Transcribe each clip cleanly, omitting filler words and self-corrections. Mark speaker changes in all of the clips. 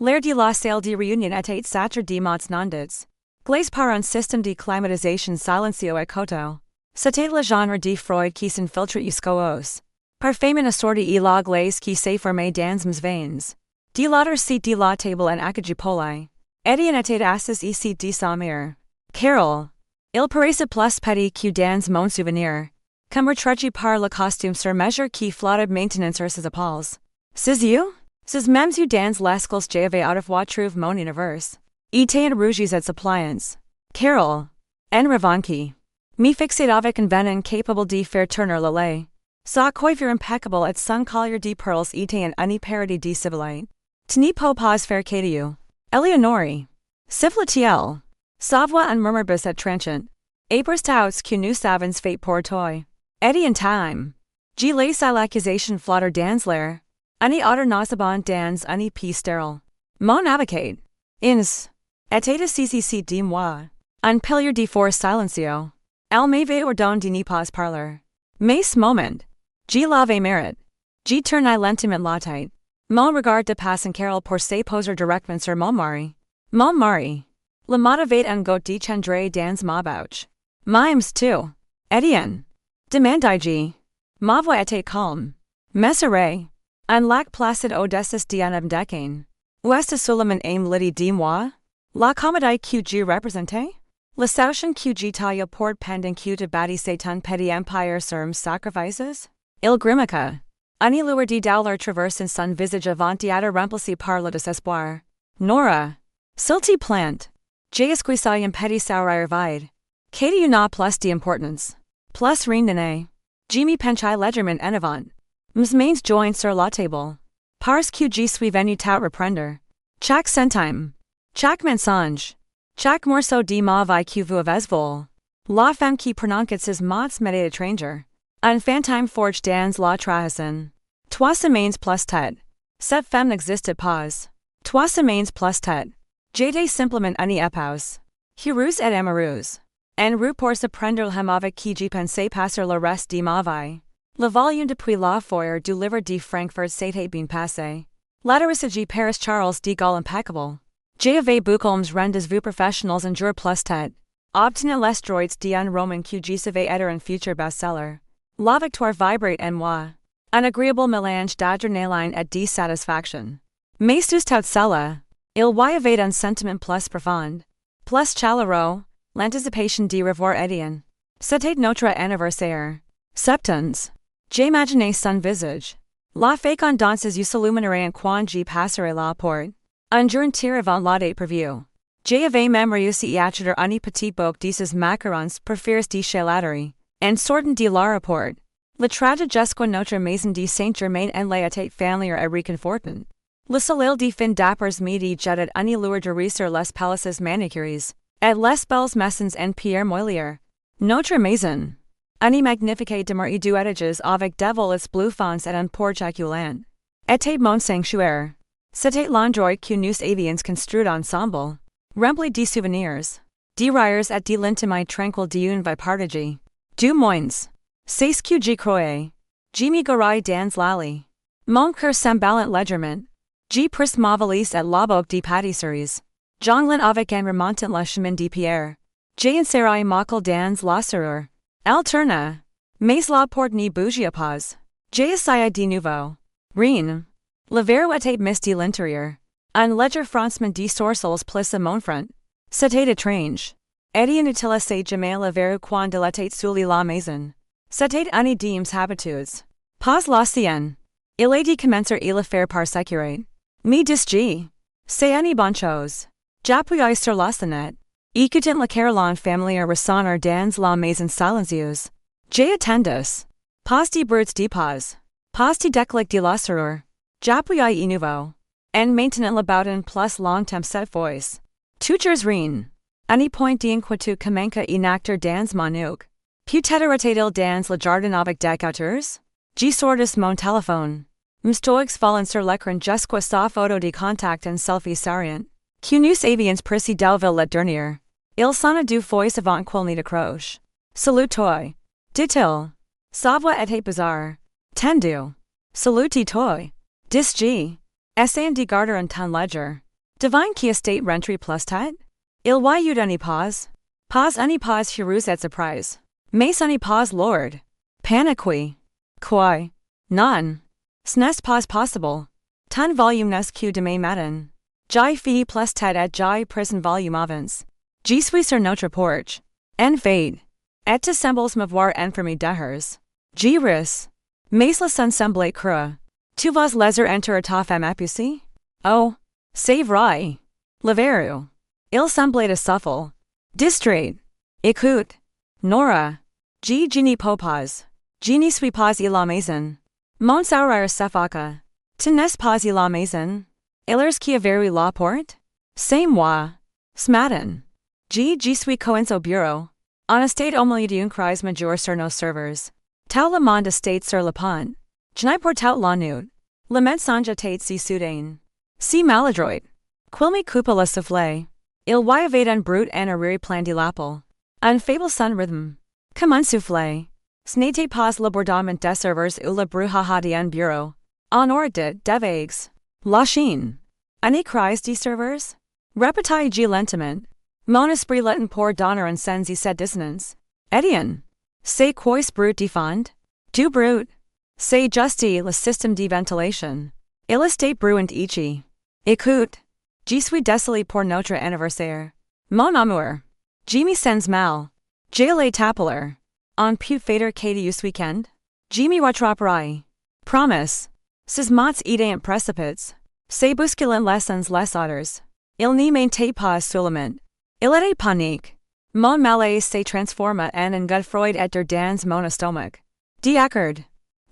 Speaker 1: L'air de la salle de réunion était sacre de mots nondits. Glace par un système de climatisation silencieux et coteau. C'était le genre de Freud qui s'infiltre jusqu'aux os. Parfaitement assorti et la glace qui s'est formée dans mes veins. De l'autre site de la table en acajou poli. Étienne était assis ici de sa mère. Carol. Il paraissait plus petit que dans mon souvenir. Comme retraité par le costume sur mesure qui flottait maintenant sur ses épaules. C'est you? C'est même you dans l'escals j'avais autrefois trouvé mon univers. Était en rouges et suppliants. Carol. En revanche. Me fixait avec un venin capable de faire tourner le lait. Sa coiffure impeccable et son collier de perles était en une parodie de civilite. Tu ne peux pas faire cadeau. Eleonore. Siffle-t-il. Sa voix en murmure basse et tranchant. Apres touts que nous savons fait pour toi. Eddie in time. G laisse à l'accusation flotter dans l'air. Une autre nosabon dans une piece stérile. Mon avocat. Ins. Était cc de moi. Un pilier de force silencieux. Elle m'avait ordonné de ne pas parler. Mais ce moment. G l'avais mérite. G tournai lentement la tête. Mon regard dépasse Carol pour se poser directement sur mon mari. Mon mari. Le motivate un goût de cendre dans ma bouche. Mimes tu. Etienne. Demandai-je. Ma voix était calme. Messerez. Un lac placide au-dessus d'un abdecain. Ouest seulement aime l'idée de moi? La comédie que je représentais? La saution que je taille pour pendant que tu bâtissais ton petit empire sur mes sacrifices? Il grimaça. Une lueur de douleur traverse son visage avant d'être remplacé par le désespoir. Nora. S'il te plaît. J'ai esquissé un petit sourire vide. Qu'est-ce n'a plus d'importance? Plus rien de n'est. Je me penchai légèrement en avant. Mes mains joined sur la table. Parce que je suis venu tout reprendre. Chaque centime. Chaque mensonge. Chaque morceau de ma vie que vous avez vol. La femme qui prononce ses mots m'était étranger. Un fantôme forgé dans la trahison. 3 semaines plus tard. Cette femme n'existait pas. 3 semaines plus tard. J'étais simplement une épouse. Heureuse et amoureuse. En route pour se prendre le avec qui je pensais passer le reste de ma vie. Le volume depuis la foire du livre de Francfort s'était bien passé. L'adresse Paris Charles de Gaulle impeccable. J'avais beaucoup mes rendez-vous professionnels un jour plus tard. Obtenir les droits d'un roman que je savais être un futur best-seller. La victoire vibrate en moi. Un agréable mélange d'adrénaline et de satisfaction. Mais sous tout cela, il y avait un sentiment plus profond. Plus chaleureux, l'anticipation de revoir Étienne. C'était notre anniversaire. Septons. J'imaginais son visage. La fécondance you s'illuminerait quand je passerai la porte. Un jour entier avant la date prévue. J'avais même réussi à acheter une petite book de ses macarons préférés de chez Lattery, en sortant de l'aéroport. Le trajet jusqu'à notre maison de Saint-Germain en la était familier et réconfortant. Le soleil de fin d'après-midi jettait une lueur dorée sur les palaces manicures, et les belles maisons en pierre moilière. Notre maison. Une magnifique demeure deux étages avec des volets bluffants et un porche accueillant. Était mon sanctuaire. C'était l'endroit que nous avions construit ensemble. Rempli de souvenirs. De rires et de l'intimité tranquille d'une vie partagée. Du moins. C'est ce que je croyais. Je me garai dans l'allée. Mon cœur s'emballant légèrement. Je pris ma valise et la boque de pâtisseries. Jonglant avec un remontant le chemin de pierre. J'ai inséré ma clé dans la serrure. Elle tourna. Mais la porte ne bougeait pas. J'ai essayé de nouveau. Rien. Le verrou était mis de l'intérieur. Un léger froncement de sourcils plissa mon front. C'était étrange. Étienne utilisait jamais le verrou quand il était sous la maison. C'était une de mes habitudes. Pas la sienne. Il a dû commencer à le faire par sécurité. Me dis-je. C'est une bonne chose. J'appuie sur la sonnette. Écoutant le carillon familier ressonner dans la maison silencieuse. J'ai attendus. Pas de bruits de pas. Pas de déclic de la serrure. J'appuie à nouveau. En maintenant le bouton plus longtemps cette fois. Toujours rien. Any point d'inquiétude commence à inacter dans mon nuque. Peut-être était-il dans le jardin avec des auteurs? Je sortis mon téléphone. M'stoix fallen sur l'écran jusqu'à sa photo de contact en selfie souriant. Que nous avions pris d'Elville la dernière. Il sonna 2 fois avant qu'il ne décroche. Salut toi. Dit-il. Sa voix était bizarre. Tendu. Salut toi. Dis-je. Essayant de garder un ton ledger. Divine qui estate rentry plus tet? Il y eut any pause? Pause any pause hurus at surprise. Mais any pause lord. Paniqui. Quai. Non. Snes pause possible. Ton volume nes q de main matin. Jai fii plus tet at jai prison volume avance. G suis sur notre porch. En fade. Et te sembles m'avoir enfermé dehers. G ris. Mais la sun semblait creux. Tu vas laser enter a ta femme appucée? Oh. C'est vrai. Leveru. Il semblait a souffle. Distrait. Écoute. Nora. G genie popaz. Genie suis pas y la maison. Mon saurir sefaka. Tu n'es pas y la maison? Illers qui averu la porte? C'est moi. Smatten. G suis coins au bureau. En estate omilidiun cries major sur nos servers. Tau le monde estate sur le pont. J'n'ai portout la nuit. Lament songe tate si soudain. Si maladroit. Quilmi coupa la souffle. Il y avait un brute en arrière plan de l'appel. Un faible son rhythm. Comme un souffle. Ce n'était pas l'abordement des serveurs ou la brouhaha d'un bureau. En ordre d'avagues. La chine. Any cries des serveurs? Repetai lentement. Mon esprit letin pour donner un sens et cette dissonance. Etienne. C'est quoi ce brute défend? Du brute. C'est justy le système de ventilation. Il estate bruant ici. Écoute. Je suis désolé pour notre anniversaire. Mon amour. Je me sens mal. Je l'ai tapler. On peut faire que du weekend? Je me rattraperai. Promise. Ces mots ident précipices. C'est bousculant lessons les autres. Il n'y mainte pas seulement. Il était panique. Mon malaise se transforma en un godefroid et der dans mon estomac. D'accord.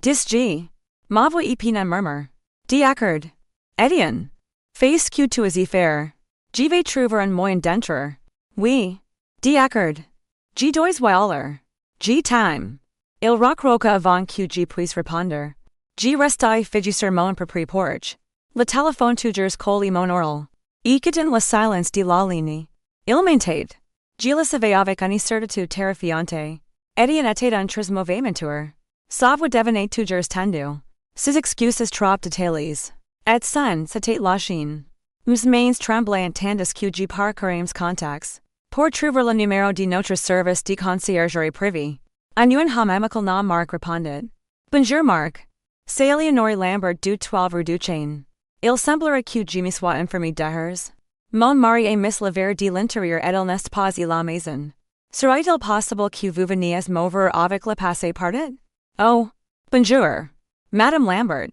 Speaker 1: Dis G. Ma voix épine murmure. D'accord. Etienne. Fais que tu as y faire. Je vais trouver un moyen d'entrer. Oui. D'accord. Je dois aller. G time. Il rockroca avant que je puisse répondre. Je restai figé sur mon propre porch. Le téléphone toujours collé mon oral. Écoutant la silence de la ligne. Il mentait. Je le savais avec une certitude terrifiante. Etienne était un très mauvais menteur. Sa voix devenait toujours tendue. Ses excuses trop détaillées. Et son, c'était la chine. Mes mains tremblaient tandis que je parcourais contacts. Pour trouver le numéro de notre service de conciergerie privé. Un homme amical nom Marc répondit. Bonjour Marc. C'est Eleonore Lambert du 12 rue du Chêne. Il semblerait que je me sois enfermé dehers. Mon mari est Miss Lever de l'intérieur et il n'est pas à la maison. Serait-il possible que vous veniez m'ouvrir avec le passé partit? Oh. Bonjour. Madame Lambert.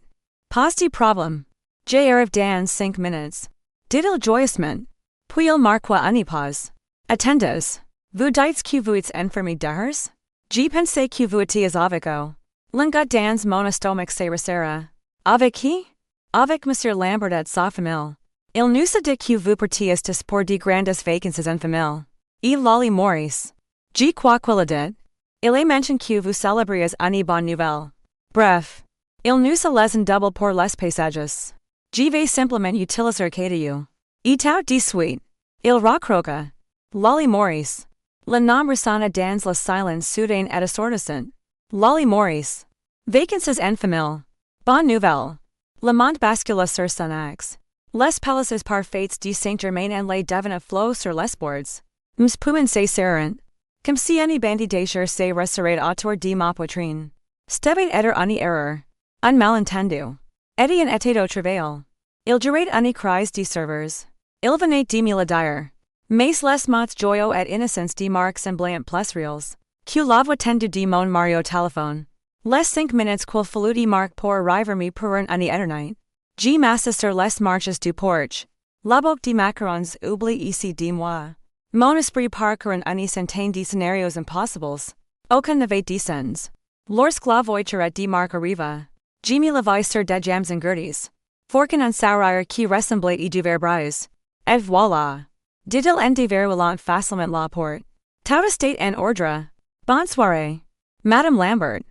Speaker 1: Pas de problème. J'arrive dans 5 minutes. Dit-il joyeusement. Puis il marqua une pause. Attendez. Vous dites que vous êtes enfermé dehers? Je pensais que vous étiez avec eux. L'un dans mon estomac se resserra. Avec qui? Avec Monsieur Lambert et sa famille. Il nous a dit que vous partiez pour de grandes vacances en famille. Et Lolly Maurice. Je crois qu'il a dit. Il a mentionné que vous célébriez une bonne nouvelle. Bref. Il nous a laissé double pour les paysages. Je vais simplement utiliser cadeau. Et tout de suite. Il rockroca. Lolly Maurice. Le nom ressonna dans la silence soudain et assourdissant. Lolly Maurice. Vacances en famille. Bonne nouvelle. Le monde bascula sur son axe. Les palaces parfaits de Saint-Germain en les devenaient flots sur les bords. Ms poumons se serrant. Comme si une bandit d'échir se resserrait autour de ma poitrine. C'était être une erreur. Un malentendu. Etienne était au travail. Il durait une crise de serveurs. Il venait de me le dire. Mais les mots joyeux et innocents de Marc semblant plus réels. Que la voix tendue de mon mari au téléphone. Les 5 minutes qu'il fallut de Marc pour arriver me pour une éternité. Je m'assis sur les marches du porch. La boucle de macarons oublie ici de moi. Mon esprit parcourt une centaine de scénarios impossibles. Aucun n'avait de sens. Lorsque la voiture de Marc arriva, je me levai sur des jambes engourdies. Forquant un sourire qui ressemblait à du verbraise. Et voilà. Dit-il en déverrouillant facilement la porte. Tout estate en ordre. Bonne soirée. Madame Lambert.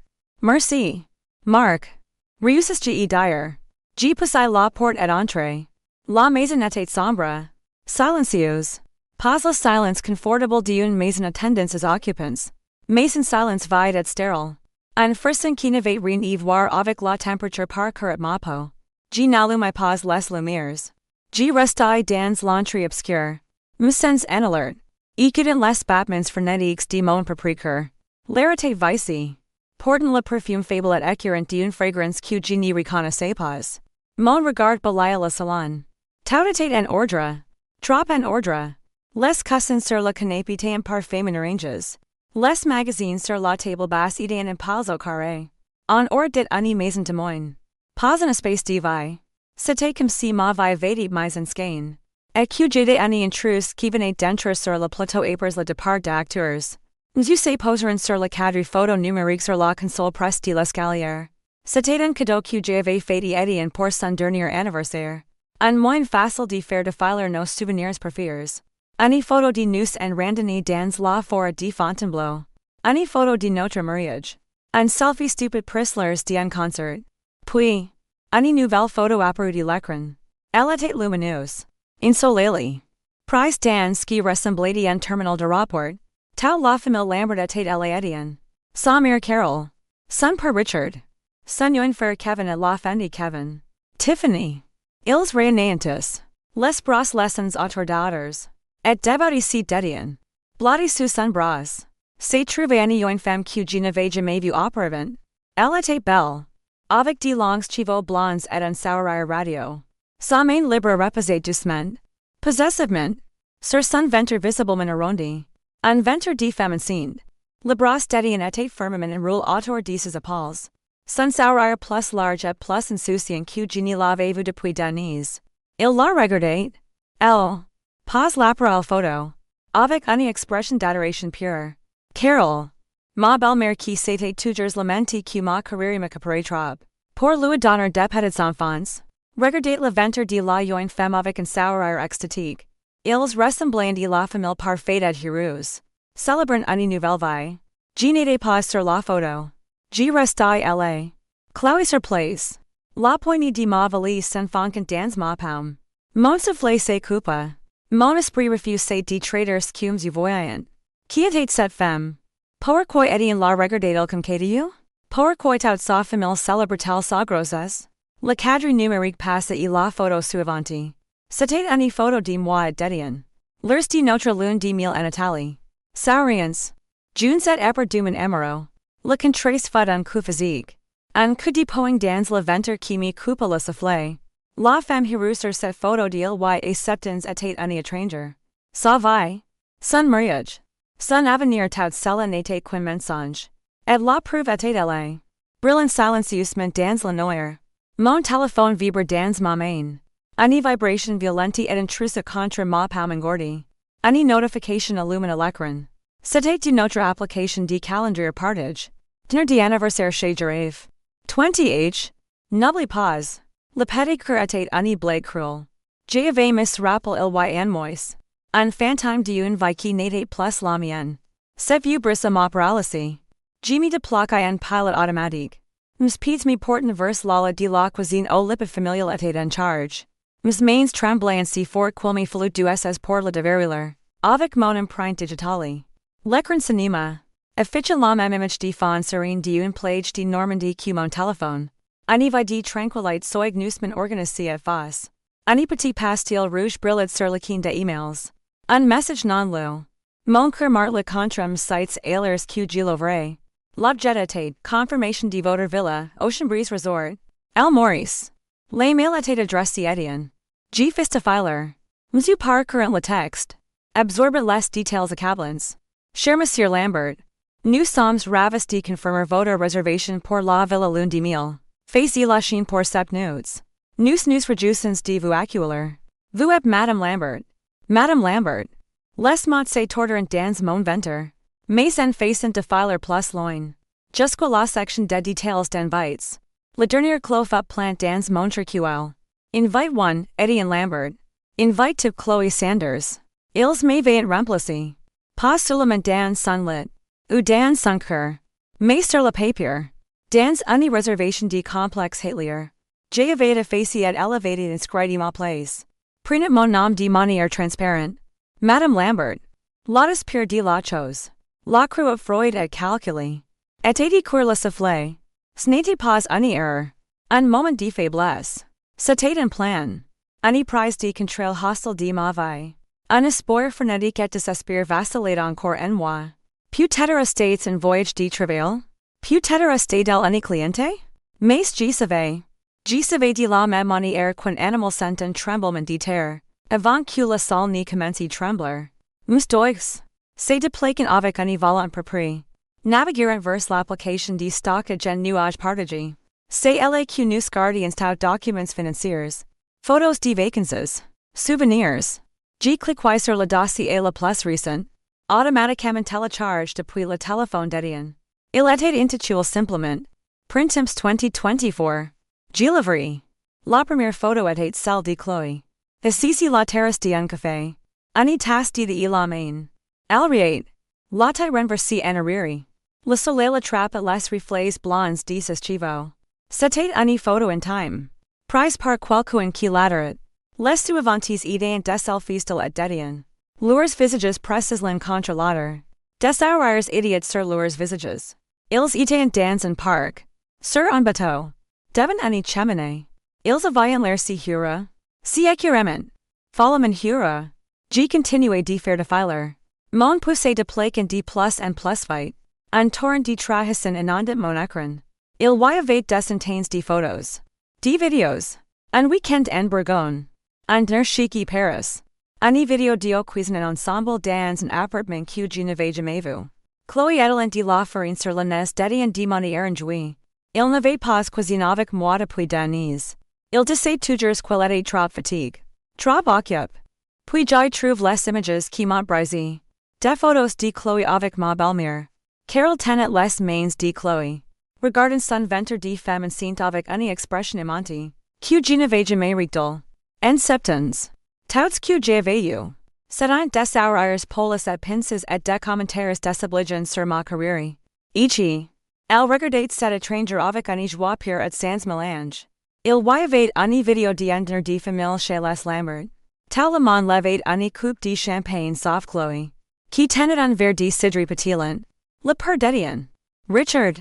Speaker 1: Merci. Marc. Réussis-je y dire. Je poussai la porte et entrai. La maison était sombre. Silencieuse. Pas la silence confortable d'une maison attendance aux occupants. Mais une silence vide et stérile. Un frisson qui n'avait rien à voir avec la température parcourt ma peau. Je n'allumai pas les lumières. G restai dans l'entrée obscure. Musens en alert. Écoutez les battements frénétiques de mon précure. L'arrêté vici. Portant le perfume fable et écœurant d'une fragrance que je n'y reconnaissais pas. Mon regard balayait le salon. Tautate en ordre. Drop en ordre. Les cousins sur le canapé étaient parfaitement arranges. Les magazines sur la table basse étaient en piles au carré. En ordre dit une maison de moine. Pas un espace divin. C'était comme si ma vie avait été mise en scène. Et que j'étais une intruse qui venait d'entrer sur le plateau après le départ d'acteurs. Nous se poseraient sur le cadre photo numérique sur la console presse de l'escalier. C'était un cadeau que j'avais fait à Étienne pour son dernier anniversaire. Un moyen facile de faire défiler nos souvenirs préférés. Une photo de nous en randonnée dans la forêt de Fontainebleau. Une photo de notre mariage. Un selfie stupide prislers d'un concert. Puis, une nouvelle photo apparue de l'écran. Elle était lumineuse. Insolée. Prise dans qui ressemblait à un terminal de rapport. Tout la famille Lambert était à l'Étienne. Sa mère Carol. Son père Richard. Son jeune frère Kevin et la femme de Kevin. Tiffany. Ils réunientos. Les bras lessons autour d'autres. Et d'abord ici d'Étienne. Blotti sous son bras. C'est trouvé une jeune femme que je n'avais jamais vue auparavant. Elle était belle. Avec de longs cheveux blonds et un sourire radio. Sa main libre reposait doucement. Possessivement. Sur son ventre visiblement arrondi. Un ventre de femme enceinte. Le bras d'Étienne était fermement enroulé autour de ses épaules. Son sourire plus large et plus insouciant que je ne l'avais vu depuis d'années. Il la regardait. Elle. Pose l'appareil photo. Avec une expression d'adoration pure. Carol. Ma belle-mère qui s'était toujours lamentée que ma carrière me couperait trop. Pour lui donner des petits enfants. Regardez le ventre de la jeune femme avec un sourire extatique. Ils ressemblaient à la famille parfaite et heureuse. Célébrant une nouvelle vie. Je n'étais pas sur la photo. Je restais allait. Chloé sur place. La poignée de ma valise s'enfonçait dans ma paume. Mon souffle se coupa. Mon esprit refusait de traiter ce que je voyais. Qui était cette femme? Pourquoi Étienne la regardait-il comme caillou? Pourquoi toute sa famille célèbre-t-elle sa grossesse? Le cadre numérique passe et la photo suivante. C'était une photo de moi et d'Étienne. L'urs de notre lune de miel en Italie. Souriance. June set épre du mon émero. Le contraste fait un coup physique. Un coup de poing dans le ventre qui me coupa le souffle. La femme heureuse sur cette photo d'il y a septans était une étranger. Sa vie. Son mariage. Son avenir tout seul n'était qu'un mensonge. Et la preuve était elle. Brillant silencieusement dans la noire. Mon téléphone vibre dans ma main. Une vibration violente et intrusive contre ma paume engourdie. Une notification illumine l'écran. C'était de notre application de calendrier partage. Dîner d'anniversaire chez Giraffe. 20h. N'oublie pas. Le petit cœur était une blague cruelle. J'avais mis rappel il y en moi. Un fantôme d'une vie qui n'était plus la mienne. C'est vieux bris à ma paralysie. Je me déploquai en pilote automatique. Mes pieds me portent vers la de la cuisine au lippe familial était en charge. Mes mains tremblaient si fort qu'il me fallut deux essais pour le déverrouiller. Avec mon empreinte digitale. L'écran cinéma. Affiche la même image de fond serene d'une plage de Normandie que mon téléphone. Une vie de tranquillité soigneusement organisée et face. Un petit pastil rouge brillait sur le quai des emails. Un message non lu. Mon cœur marque contre mes sites elles que je l'ouvrais. L'objet était confirmation de votre villa, Ocean Breeze Resort. El Maurice. Les mails étaient adressés à Étienne. G. Filer. Monsieur parcourant le texte. Absorbe les détails accablants. Cher Monsieur Lambert. Nous sommes ravis de confirmer votre réservation pour la villa lune de miel. Faites la chine pour sept nudes. Nous réjouissons de vous accueillir. Vous êtes Madame Lambert. Madame Lambert. Laisse-moi se torturant dans mon ventre. Mais en faisant de filer plus loin. Jusqu'à la section de détails d'invites. Le dernier clof up plant dans mon turquoise. Invite 1, Étienne Lambert. Invite to Chloé Sanders. Ils m'avaient remplacé. Pas seulement dans son lit. Ou dans son cœur. Mais sur le papier. Dans une réservation de complexe hatelier. J'avais effacé et élevé inscrit ma place. Prenez mon nom de manière transparente. Madame Lambert. L'audace pure de la chose. La crue of Freud et calculé. Était de cour le souffle. Ce n'était pas une erreur. Un moment de faiblesse. C'était un plan. Ani prise de contrail hostile de mauvais. Un espoir frenetique et désespère vacillate encore en moi. Peut-être estates en voyage de travail? Peut-être estate-elle une cliente? Mais je savais de la même manière qu'un animal sent un tremblement de terre, avant que le sol ne commence trembler. Moustoix. C'est de plaquer avec un volant propre. Naviguer vers l'application de stock et gen nuage partagé. C'est elle que nous gardiens tout documents financiers. Photos de vacances. Souvenirs. Je cliquais sur le dossier le plus récent. Automatiquement télécharge depuis le téléphone d'Étienne. Il était intitulé simplement. Printemps 2024. Je l'ouvris. La première photo était celle de Chloé. Assise la terrasse d'un café. Une tasse de la main. Elle riait. La tête renversée en arrière. Le soleil attrape les reflets blonds de ses cheveux. C'était une photo in time. Prise par quelqu'un qui l'adorait. Les suivantes idées des selfies de l'Étienne. Leurs visages presses l'un contre l'autre. Des horaires idiots sur leurs visages. Ils étaient dans un parc. Sur un bateau. Devant une cheminée. Ils avaient l'air si heureux. Si écurement. Follement heureux. Je continuais de faire défiler. Mon poussé de plaque de plus en plus vite. Un torrent de trahisson inondait mon écran. Il y avait des centaines de photos. De videos. Un week-end en Bourgogne. Un dîner chic à Paris. Une vidéo de cuisine ensemble dans un appartement que je n'avais jamais vu. Chloé était de la farine sur la neige d'Étienne de manière enjouée. Il n'avait pas cuisiné avec moi depuis des années. Il disait toujours qu'elle était trop fatiguée. Trop occupée. Puis j'y trouve les images qui m'ont brisé. Des photos de Chloé avec ma belle-mère. Carole tenait les mains de Chloé. Regardant son ventre de femme enceinte avec une expression aimante. Que je n'avais jamais rectée. En septans. Touts que j'avais eu. C'est un des horaires polis et pinces et des commentaires désobligeants sur ma carrière. Ici. Elle regardait cet étranger avec une joie pure et sans mélange. Il y avait une vidéo d'entre de famille chez les Lambert. Tout le monde levait une coupe de champagne sauf Chloé. Qui tenait un verre de cidre pétillant. Le père d'Étienne. Richard.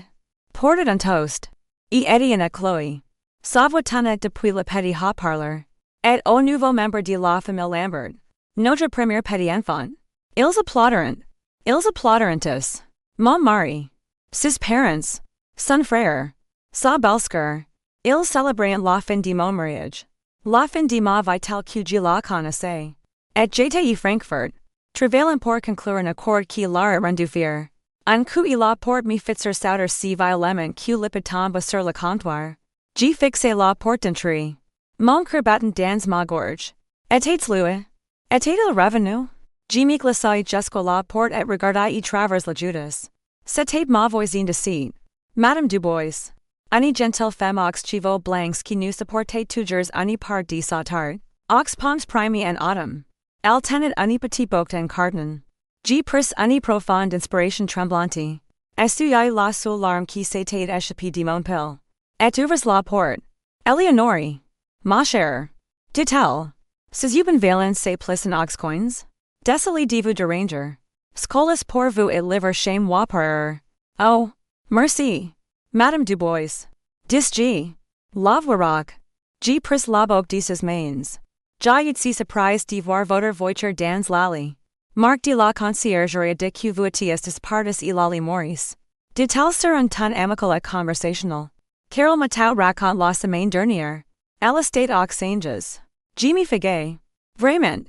Speaker 1: Portait un toast. Et Étienne et Chloé. S'avoitanait depuis le petit haut-parleur. Et au nouveau membre de la famille Lambert. Notre premier petit enfant. Ils applaudirent. Ils applaudirent. Mon mari. Ses parents. Son frère. Sa belle-sœur. Ils célébrèrent la fin de mon mariage. La fin de ma vie telle que je la connaissais. Et j'étais à Francfort. Travaillant pour conclure un accord qui leur rendu fier. Un coup il a pour me fixer sauter si violemment que le tombe sur le comptoir. J'ai fixé la porte d'entrée. Mon cœur battant dans ma gorge. Était-ce lui? Était-il revenu? Je me glissai jusqu'à la porte et regardai à travers la judas. C'était ma voisine de seat. Madame Dubois. Une gentile femme aux cheveux blancs qui nous supportait toujours une part de sa tarte. Aux pommes primées en automne. Elle tenait une petite boucle en carton. Je pris une profonde inspiration tremblante. Essuyai la seule larme qui s'était échappée de mon pile. Et ouvris la porte. Eleonore. Ma chère. Dit-elle. Ces uben valence c'est plus en aux coins? Désolé de vous déranger. Scolas pour vous et livre chez moi par erreur. Oh, merci. Madame Dubois. Dis-je. La voirac. Je pris la boucle de ses mains. J'ai été surprise de voir votre voiture dans l'allée. Marc de la conciergerie de que vous étiez dispartis et l'allée Maurice. Dit-elle sur un ton amical et conversational. Carole m'a raconte la semaine dernière. Elle était aux anges. Je me figuais. Vraiment.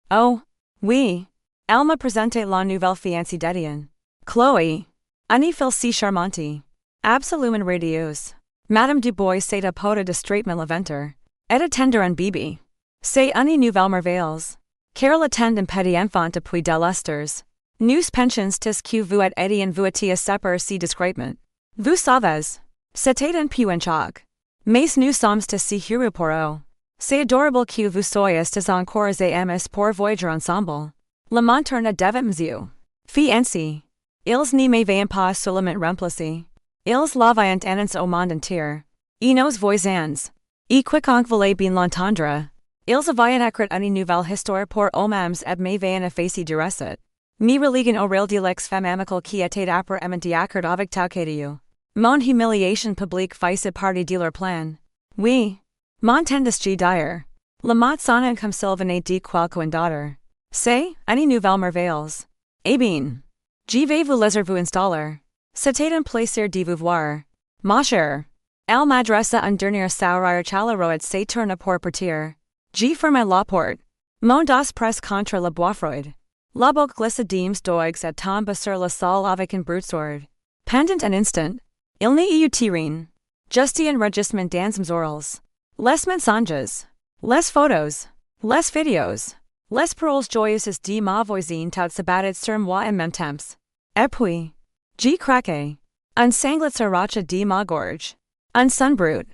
Speaker 1: Oh, oui. Elle m'a présenté la nouvelle fiancée d'Étienne. Chloé. Une fille si charmante. Absolument radieuse. Madame Dubois s'est apportée distraitement le ventre. Et attendre un bébé. C'est une nouvelle merveilleuse. Carole attend un petit enfant depuis des lustres. Nous pensions tous que vous et Étienne vous étiez séparés si discrètement. Vous savez. C'était un peu un choc. Mais nous sommes tous si heureux pour eux. C'est adorable que vous soyez encore et amis pour voyager ensemble. Le montagne devant mes yeux. Fiancé. Ils ne m'avaient pas seulement remplacé. Ils l'avaient annoncé au monde entier. Et nos voisins. Et quiconque voulait bien l'entendre. Ils avaient écrit une nouvelle histoire pour eux-mêmes et m'avaient effacé du recette. Me religion oral de l'ex femme amicale qui était apparemment d'accord avec Tauquedio. Mon humiliation publique faisait partie de leur plan. Oui. M'entendis-je dire. La mot sonne comme sylvain de quelqu'un en daughter. C'est, une nouvelle merveilleuse. Eh bien. Je vais vous laisser vous installer. C'était un plaisir de vous voir. Ma chère. Elle m'adressa un dernier sourire chaleureux et se tourna pour partir. Je fermai la porte. Mon dos presse contre la bois froide. La boucle glissa deems doigues et tombe sur le sol avec un brute sword. Pendant un instant, il n'y eut rien. Juste un enregistrement dans mes oreilles. Les mensonges. Les photos. Les vidéos. Les paroles joyeuses de ma voisine tout s'abattent sur moi en même temps. Et puis, je craquai. Un sanglet s'arracha de ma gorge. Un son brute.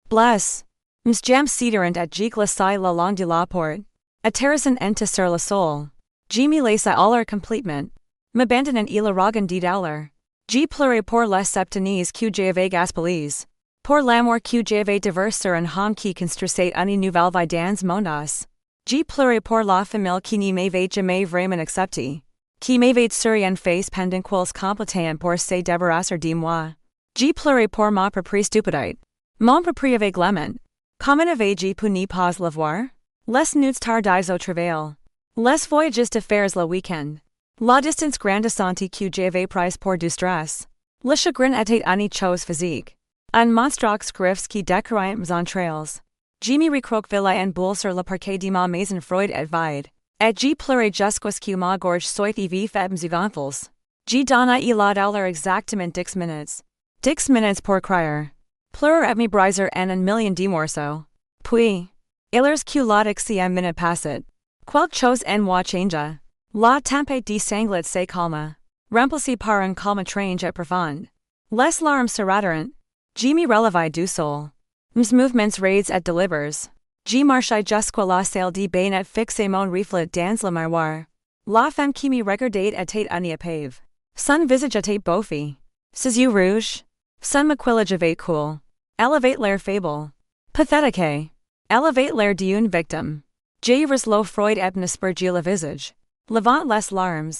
Speaker 1: Bless. Ms jam sidérant et je glissai le long de la porte. Atterrissant ente sur le sol. Je me laissai aller complètement. M'abandonnant il aragon de douleur. Je pleurai pour les septanies que j'avais gaspillées. Pour l'amour que j'avais déversé sur un homme qui construisait une nouvelle vie dans mon os. Je pleurai pour la famille qui ne m'avait jamais vraiment accepté. Qui m'avait souri en face pendant qu'elles complétaient pour se débarrasser de moi. Je pleurai pour ma propre stupidité. Mon propre aveuglement. Comment avais-je pu ne pas le voir? Les nuits tardies au travail. Les voyages d'affaires le week-end. La distance grandissante que j'avais prise pour du stress. Le chagrin était une chose physique. Un monstre griffes qui décoraient mes entrailles. Je me recroquevillai en boule sur le parquet de ma maison froide et vide. Et je pleurai jusqu'à ce que ma gorge soit vif et mes gonfles. Je donnai la douleur exactement 10 minutes. 10 minutes pour crier. Pleurer et me briser en un million de morceaux. Puis, ils que la 10e minute passait. Quelque chose en moi changea. La tempête de sanglet se calma. Remplacée par un calme étrange et profond. Les larmes se radirent. Je me relevai du sol. Mes mouvements raides et délibres. Je marchai jusqu'à la salle de bain et fixai mon reflet dans le miroir. La femme qui me regardait était une peuvent. Son visage était bouffi. Ses yeux rouges. Son maquillage avait cool. Elle avait l'air faible. Pathétique. Elle avait l'air d'une victime. Je reslo froid et n'aspergis le visage. Levant les larmes.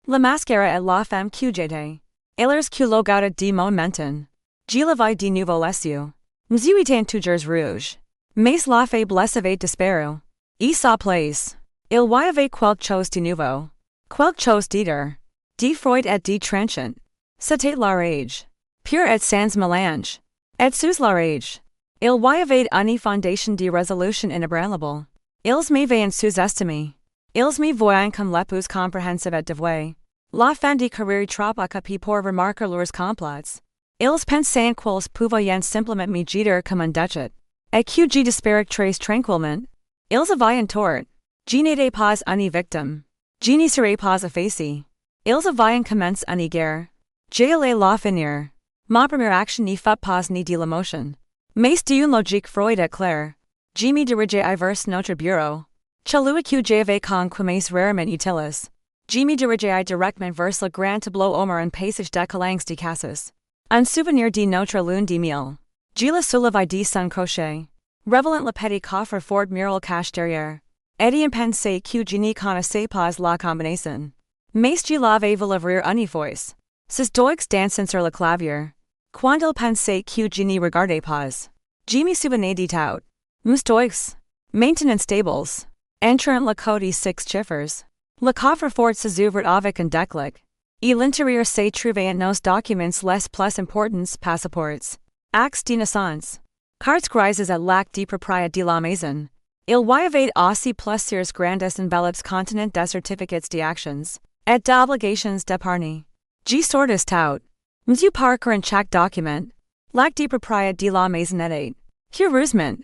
Speaker 1: La mascara et la femme que j'étais. Elles que lo gauda de mon menton. Je levai de nouveau les yeux. Mes yeux étaient toujours rouges. Mais la faiblesse avait disparu. Et sa place. Il y avait quelque chose de nouveau. Quelque chose d'hider. De froid et de tranchant. C'était la rage. Pure et sans mélange. Et sous la rage. Il y avait une fondation de résolution inébranlable. Ils m'avaient sous-estimé. Ils me voyaient comme l'épouse compréhensive et dévouée. La fin de carrière trop occupée pour remarquer leurs complots. Ils pensaient qu'ils pouvaient simplement me jeter comme un duchet. Et que je despérais très tranquillement. Ils avaient un tort. Je n'étais pas une victime. Je ne serais pas effacé. Ils avaient commencé une guerre. J'allais la finir. Ma première action ne fut pas ni de l'émotion. Mais d'une logique froide et claire. Je me dirigeai vers notre bureau. Celui que j'avais conquis rarement utiles. Je me dirigeai directement vers le grand tableau Omer un passage de calanques de casas. Un souvenir de notre lune de miel. Je le soulevai de son crochet. Revelant le petit coffre fort mural cache derrière. Et pensé que je ne connaissais pas la combinaison. Mais je l'avais vu l'ouvrir une voice. Ses doigts dansant sur le clavier. Quand il pensait que je ne regardais pas. Je me souvenais de tout. Mes doigts. Maintenant stables. Entrant le code 6 chiffres. Le coffre fort s'ouvre avec un déclic. Et l'intérieur se trouvait nos documents les plus importants passeports. Actes de naissance. Cartes grises et l'acte de propriété de la maison. Il y avait aussi plusieurs grandes enveloppes contenant des certificats d'actions. Et d'obligations d'épargne. Je sortis tout. Mes yeux parcourent chaque document. L'acte de propriété de la maison était. Heureusement.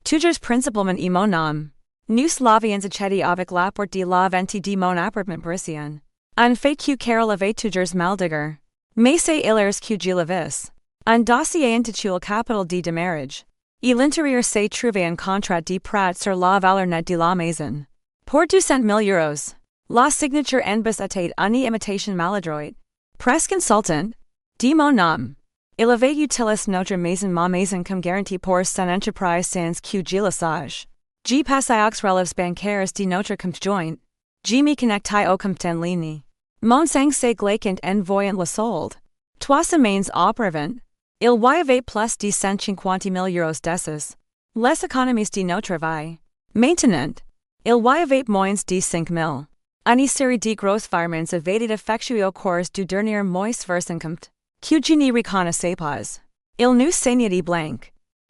Speaker 1: Toujours principalement et mon nom. Nous l'avions acheté avec l'apport de la vente de mon appartement parisien. En fait que Carol avait toujours maldiger. Mais c'est ils que je l'avais. Un dossier intitulé Capital de démarrage. Et l'intérieur se trouvait un contrat de prêt sur la valeur nette de la maison. Pour 200 000 euros. La signature en bas était une imitation maladroite. Presque insultante. De mon nom. Il avait utilisé notre maison ma maison comme garantie pour son entreprise sans que je le sache. Je passai aux relèves bancaires de notre compte joint. Je me connectai au compte en ligne. Mon sang se glaçant en voyant le solde. 3 semaines auparavant. Il y avait plus de 150 000 euros d'esses. Les économies de notre vie. Maintenant. Il y avait moins de 5 000. Une série de gros firmans evaded effectuer au cours du dernier mois versencomt. Que je n'y reconnaissais pas. Il nous saignait blanc.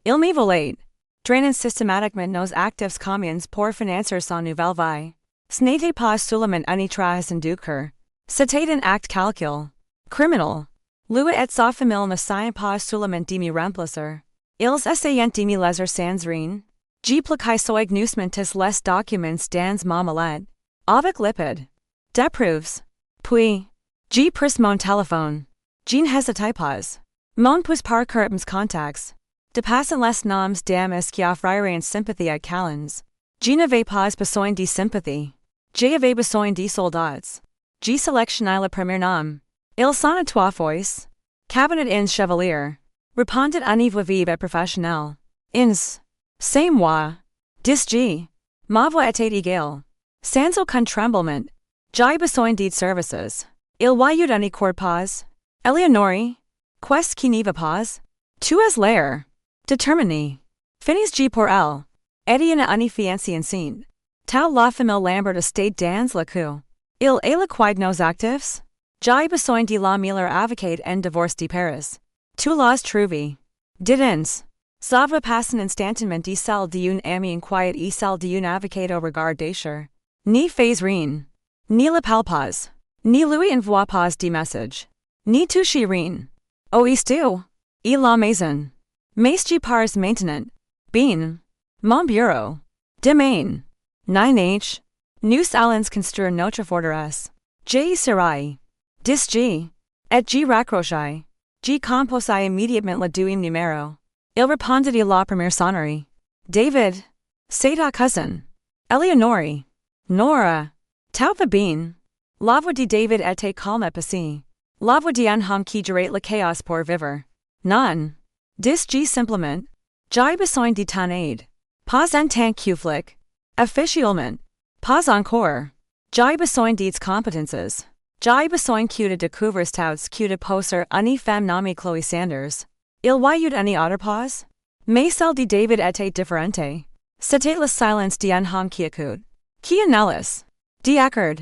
Speaker 1: Il me volait. Drainant systématiquement nos actifs communs pour financer son nouvelle vie. Ce n'était pas seulement une trahison du cœur. C'était un acte calcul. Criminal. Lui et sa famille ne sont pas seulement de me remplacer. Ils essayent de me laisser sans rien. Je plaquais soig gnusmentis les documents dans ma malade. Avec lipid. Détruire. Puis. Je pris mon téléphone. Je n'hésitais pas. Mon pouce parcourt mes contacts. Dépassant les noms d'âmes qui offriraient sympathie à Calens. Je n'avais pas besoin de sympathie. J'avais besoin de soldats. Je sélectionnai le premier nom. Il sonna 3 fois. Cabinet ins chevalier. Répondit une voix vive et professionnelle. Ins. C'est moi. Dis G. Ma voix était égale. Sans aucun tremblement. J'ai besoin de services. Il y eut un accord pas. Eleonore. Qu'est-ce qui n'y va pas? Tu es l'air. Déterminé. Finis G pour elle. Etienne une fiancée enceinte. Tau la famille Lambert estate dans le coup. Il est le quid nos actifs? J'ai besoin de la meilleur avocat en divorce de Paris. Tu l'as trouvé. Didens. Ça va passer instantanément de celle d'une amie inquiète et celle d'un avocat au regard déchir. Ni fais rien. Ni le parle pas. Ni lui envoie pas de message. Ni touche rien. Oh isto. Et la maison. Mais je pars maintenant. Bien. Mon bureau. Demain. 9h. Nous allons construire notre forteresse. J serai. Dis G. Et G raccrochai. G composai immédiatement le deuxième numéro. Il répondit à la première sonnerie. David. C'est ta cousin. Eleonore. Nora. Tout va bien. La voix de David était calme et passive. La voix d'un homme qui gérait le chaos pour vivre. Non. Dis G simplement. J'ai besoin de ton aide. Pas en tant que flic. Officiellement. Pas encore. J'ai besoin de competences. J'ai besoin que de découvrir touts que de poser une femme nommée Chloe Sanders. Il y eut une autre pause. Mais celle de David était différente. C'était le silence d'un homme qui écoute. Qui analyse. D'accord.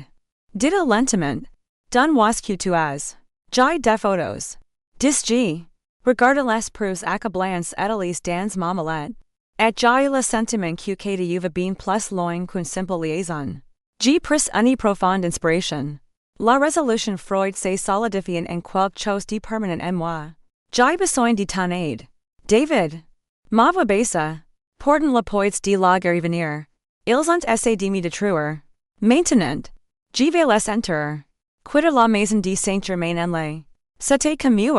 Speaker 1: Dit-il lentement. Donne-moi ce que tu as. J'ai des photos. Dis G. Regarde les preuves accablants étalées dans ma malade. Et j'ai le sentiment que de va bien plus loin qu'une simple liaison. J'ai pris une profonde inspiration. La résolution Freud s'est solidifiée en quelque chose de permanent en moi. J'ai besoin de ton aide. David. Ma voix baissa. Portant le poids de la guerre venir. Ils ont essayé de me détruire. Maintenant. Je vais les entrer. Quitter la maison de Saint-Germain-en-Laye. C'était comme mieux.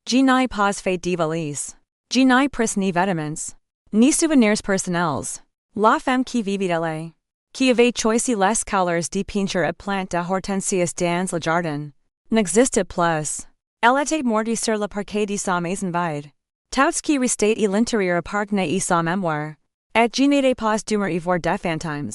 Speaker 1: Je n'ai pas fait de valise. Je n'ai pris ni vêtements. Ni souvenirs personnels. La femme qui vivait là. Qui avait choisi les couleurs de peinture et plantes de hortensias dans le jardin. N'existait plus. Elle était morte sur le parquet de sa maison vide. Tout ce qui restait à l'intérieur appartenait à sa mémoire. Et je n'étais pas d'humeur à voir des fantômes.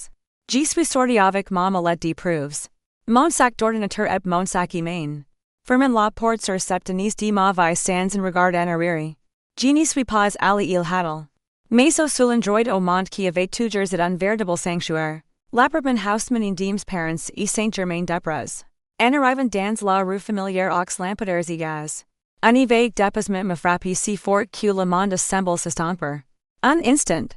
Speaker 1: Je suis sorti avec ma mallette de preuves. Mon sac d'ordinateur et mon sac à main. Fermant la porte sur septanis de ma vie sans un regard en arrière. Je n'y suis pas allé il hadal. Mais au seul endroit au monde qui avait toujours un véritable sanctuaire. L'appartement houseman des parents et Saint-Germain-des-Prés. En arrivant dans la rue familière aux lampadaires et gaz. Un vague dépassement me frappait si fort que le monde semble s'estomper. Un instant.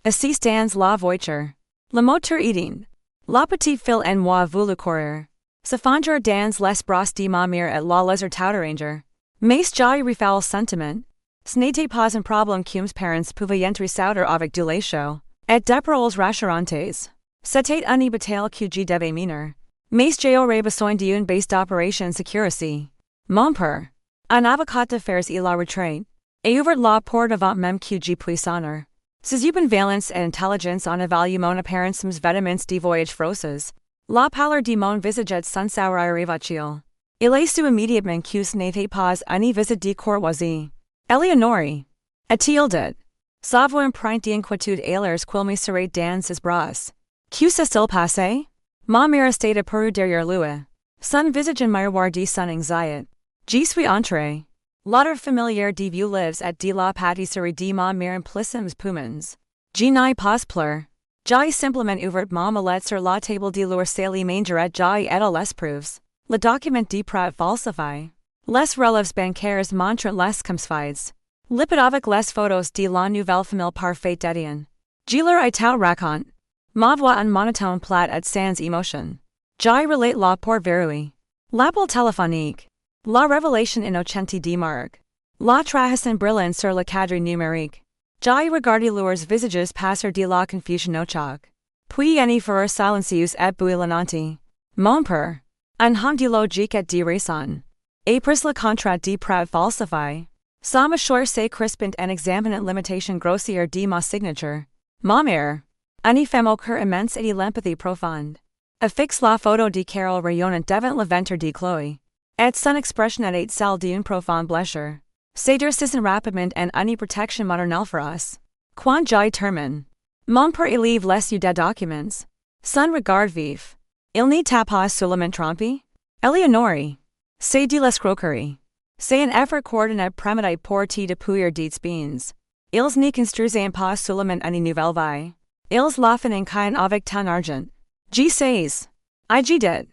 Speaker 1: Assis dans la voiture. Le moteur eating. La petite fille en moi voulut courir. Se fondre dans les bras de ma mère et la laisser tout ranger. Mais j'ai refait le sentiment. Ce n'était pas un problème que mes parents pouvaient entrer sauter avec du lait chaud. Et des paroles rassurantes. C'était une bataille que je devais mener. Mais j'aurais besoin d'une base d'opération sécurité. Mon père. Un avocat d'affaires à la retraite. Et ouvert la porte avant même que je puisse sonner. Ses valence et intelligence en évaluent mon apparence mes vêtements de voyage froisses. La pâleur de mon visage sans sour arrivachil. Il est su immédiatement que ce n'était pas une visite de courtoisie. Eleonore. A-t-il dit? Sa voix empreinte d'inquiétude airs qu'il me serrait dans ses bras. Que s'est-il passé? Ma mère était apparue derrière lui. Son visage en miroir de son anxiété. Je suis entré. L'autre familière de vieux lives at de la pâtisserie de ma mère implissimes poumons. Je n'ai pas pleuré. Jai simplement ouvert m'omelette sur la table de leur salie mangerette jai et les proves. Le document de prat falsify. Les relèves bancaires montrent les comsfides. Lipid avec les photos de la nouvelle famille parfaite d'Etienne. Leur itout raconte. Ma voix un monotone plat et sans émotion. Jai relate la pour verrouille. L'appel téléphonique. La révélation innocente de Marc. La trahison brillante sur le cadre numérique. Jai regarde leurs visages passer de la confusion au choc. Puis any fureur silencieuse et bouillonnante. Mon père. Un hom de logique et de raison. Après le contrat de prat falsify. Sama shore se crispant en examinant limitation grossière de ma signature. Ma mère. Une femme au cœur immense et de l'empathie profonde. Affixe la photo de Carol rayonnant devant le ventre de Chloé. Et son expression est celle d'une profonde blessure. C'est durcissant rapidement en une protection maternelle féroce. Quand j'y termine. Mon père élève les yeux des documents. Son regard vif. Il n'est pas seulement trompé. Éléonore. C'est de l'escroquerie. C'est un effort coordonné prémédité pour te dépouiller des beans. Ils ne construisent pas seulement une nouvelle vie. Ils la font en cain avec ton argent. G sais. I dit.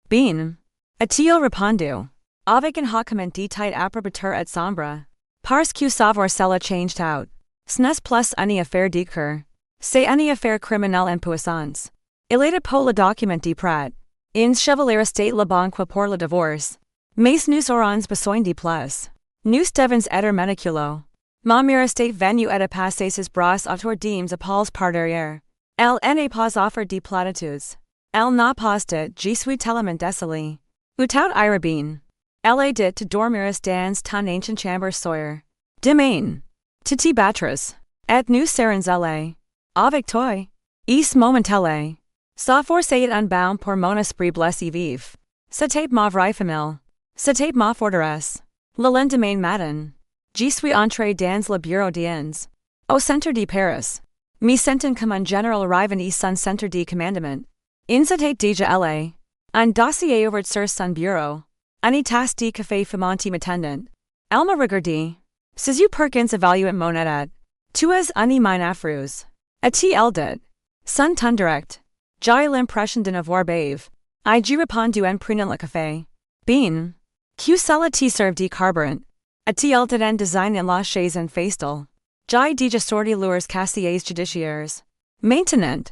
Speaker 1: Bien. A-t-il répondu. Avec un hoquement de tête approbateur et sombre. Parce que savoir cela changed out. Ce n'est plus une affaire de cœur. C'est une affaire criminelle en puissance. Il était pour le document de prat. Une chevalier state la banque pour le divorce. Mais nous aurons besoin de plus. Nous devons être méticuleux. Ma mère state venue et passer ses bras autour d'mes épaules par derrière. Elle n'est pas offert de platitudes. Elle n'a pas dit je suis tellement désolée. Without irabine. Elle a dit te dormiras dans ton ancien chambre sawyer. Demain. Tu te battras. Et nous serons allés. Avec toi. Is momentele. Sa force est un baum pour mon esprit blessé vif. C'était ma vraie famille. C'était ma forteresse. Le lendemain matin. Je suis entré dans le bureau d'Ens. Au centre de Paris. Me sentant comme un général arrivant à son centre de commandement. Il s'était déjà allé. Un dossier ouvert sur son bureau. Une tasse de café fumante m'attendant. Elle me regardait. Ses yeux perkins évaluant mon état. Tu es une mine affreuse. A-t-il dit. Son ton direct. J'ai l'impression de n'avoir bave. I j'ai répondu en prenant le café. Bien. Que cela te serve de carburant. A-t-il dit en design en la chaise en festal. J'ai déjà sorti leurs casiers judiciaires. Maintenant.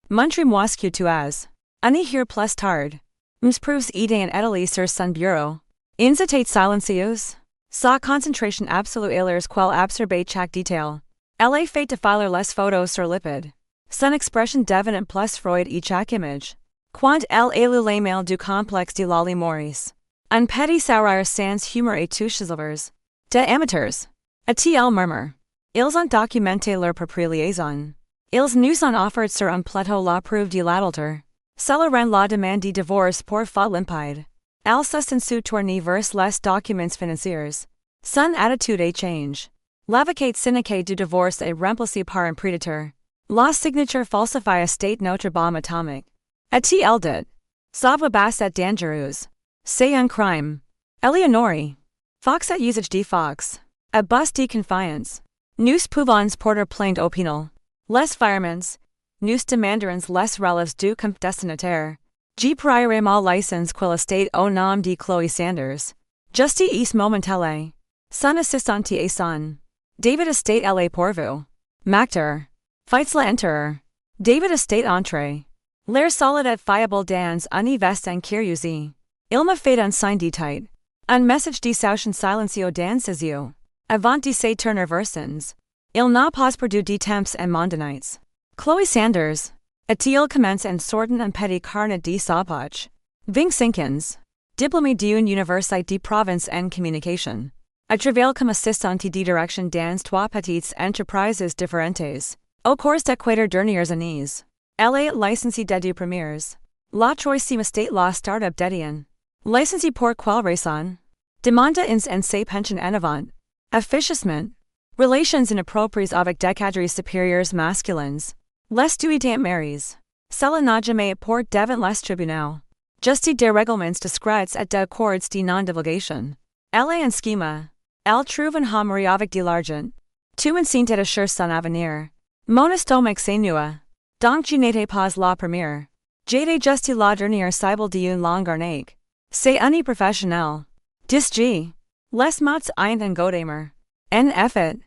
Speaker 1: Montre-moi ce que tu as. Une heure plus tard. M'sprouves idée en étalé sur son bureau. Ils étaient silencieuses. Sa concentration absolue est quelle absorbe chaque détail. Elle est faite de filer les photos sur lipide. Son expression devenant plus froide et chaque image. Quand elle élu les mails du complexe de l'Ali Maurice. Un petit sourire sans humeur et touche silvers. Des amateurs. A-t-il murmure. Ils ont documenté leur propre liaison. Ils nous ont offert sur un plateau la preuve de l'adultère. Cela rend la demande de divorce pour faute limpide. Elle se sent tourner vers les documents financiers. Son attitude est change. L'avocat syndicat du divorce est remplacé par un prédateur. La signature falsifie state notre bombe atomique. A-t-il dit. Ça va basse et dangereuse. C'est un crime. Éléonore. Fox et usage de Fox. A bus de confiance. Nous pouvons porter plainte au pénal. Les firements. Nous demanderons les relèves du compte destinataire. Je prierai ma licence quelle estate au nom de Chloé Sanders. Justice momentelle. Son assistante et son. David estate elle pour vous. Mactor. Fights la enter. David estate entrée. L'air solide et fiable dans une veste en curiosité. Il m'a fait un signe de tête. Un message de saution silencio dans ses yeux. Avant de se tourner vers sens. Il n'a pas perdu de temps en mondanites. Chloé Sanders. A-t-il commence en sortant un petit carnet de sa poche. 25 ans. Diplômé d'une université de province en communication. A travaillé comme assistante de direction dans trois petites entreprises différentes. Au cours des 4 dernières années. Elle est licenciée des 2 premières. La troisième state la start-up d'Etienne. Licenciée pour quelle raison? Demanda ins en ses pension en avant. Affichissement. Relations inappropriées avec des cadres supérieurs masculins. Les duitant maries. Cela n'a jamais pour devant les tribunaux. Justi des règlements discrets et des accords de non-divulgation. Elle est en schema. Elle trouve un homme avec de l'argent. Tu enceinte et assure son avenir. Mon estomac s'ennuie. Donc tu n'étais pas la première. J'étais juste la dernière cible d'une longue arnaque. C'est une professionnelle. Dis G. Les mots ein en godamer. En effet.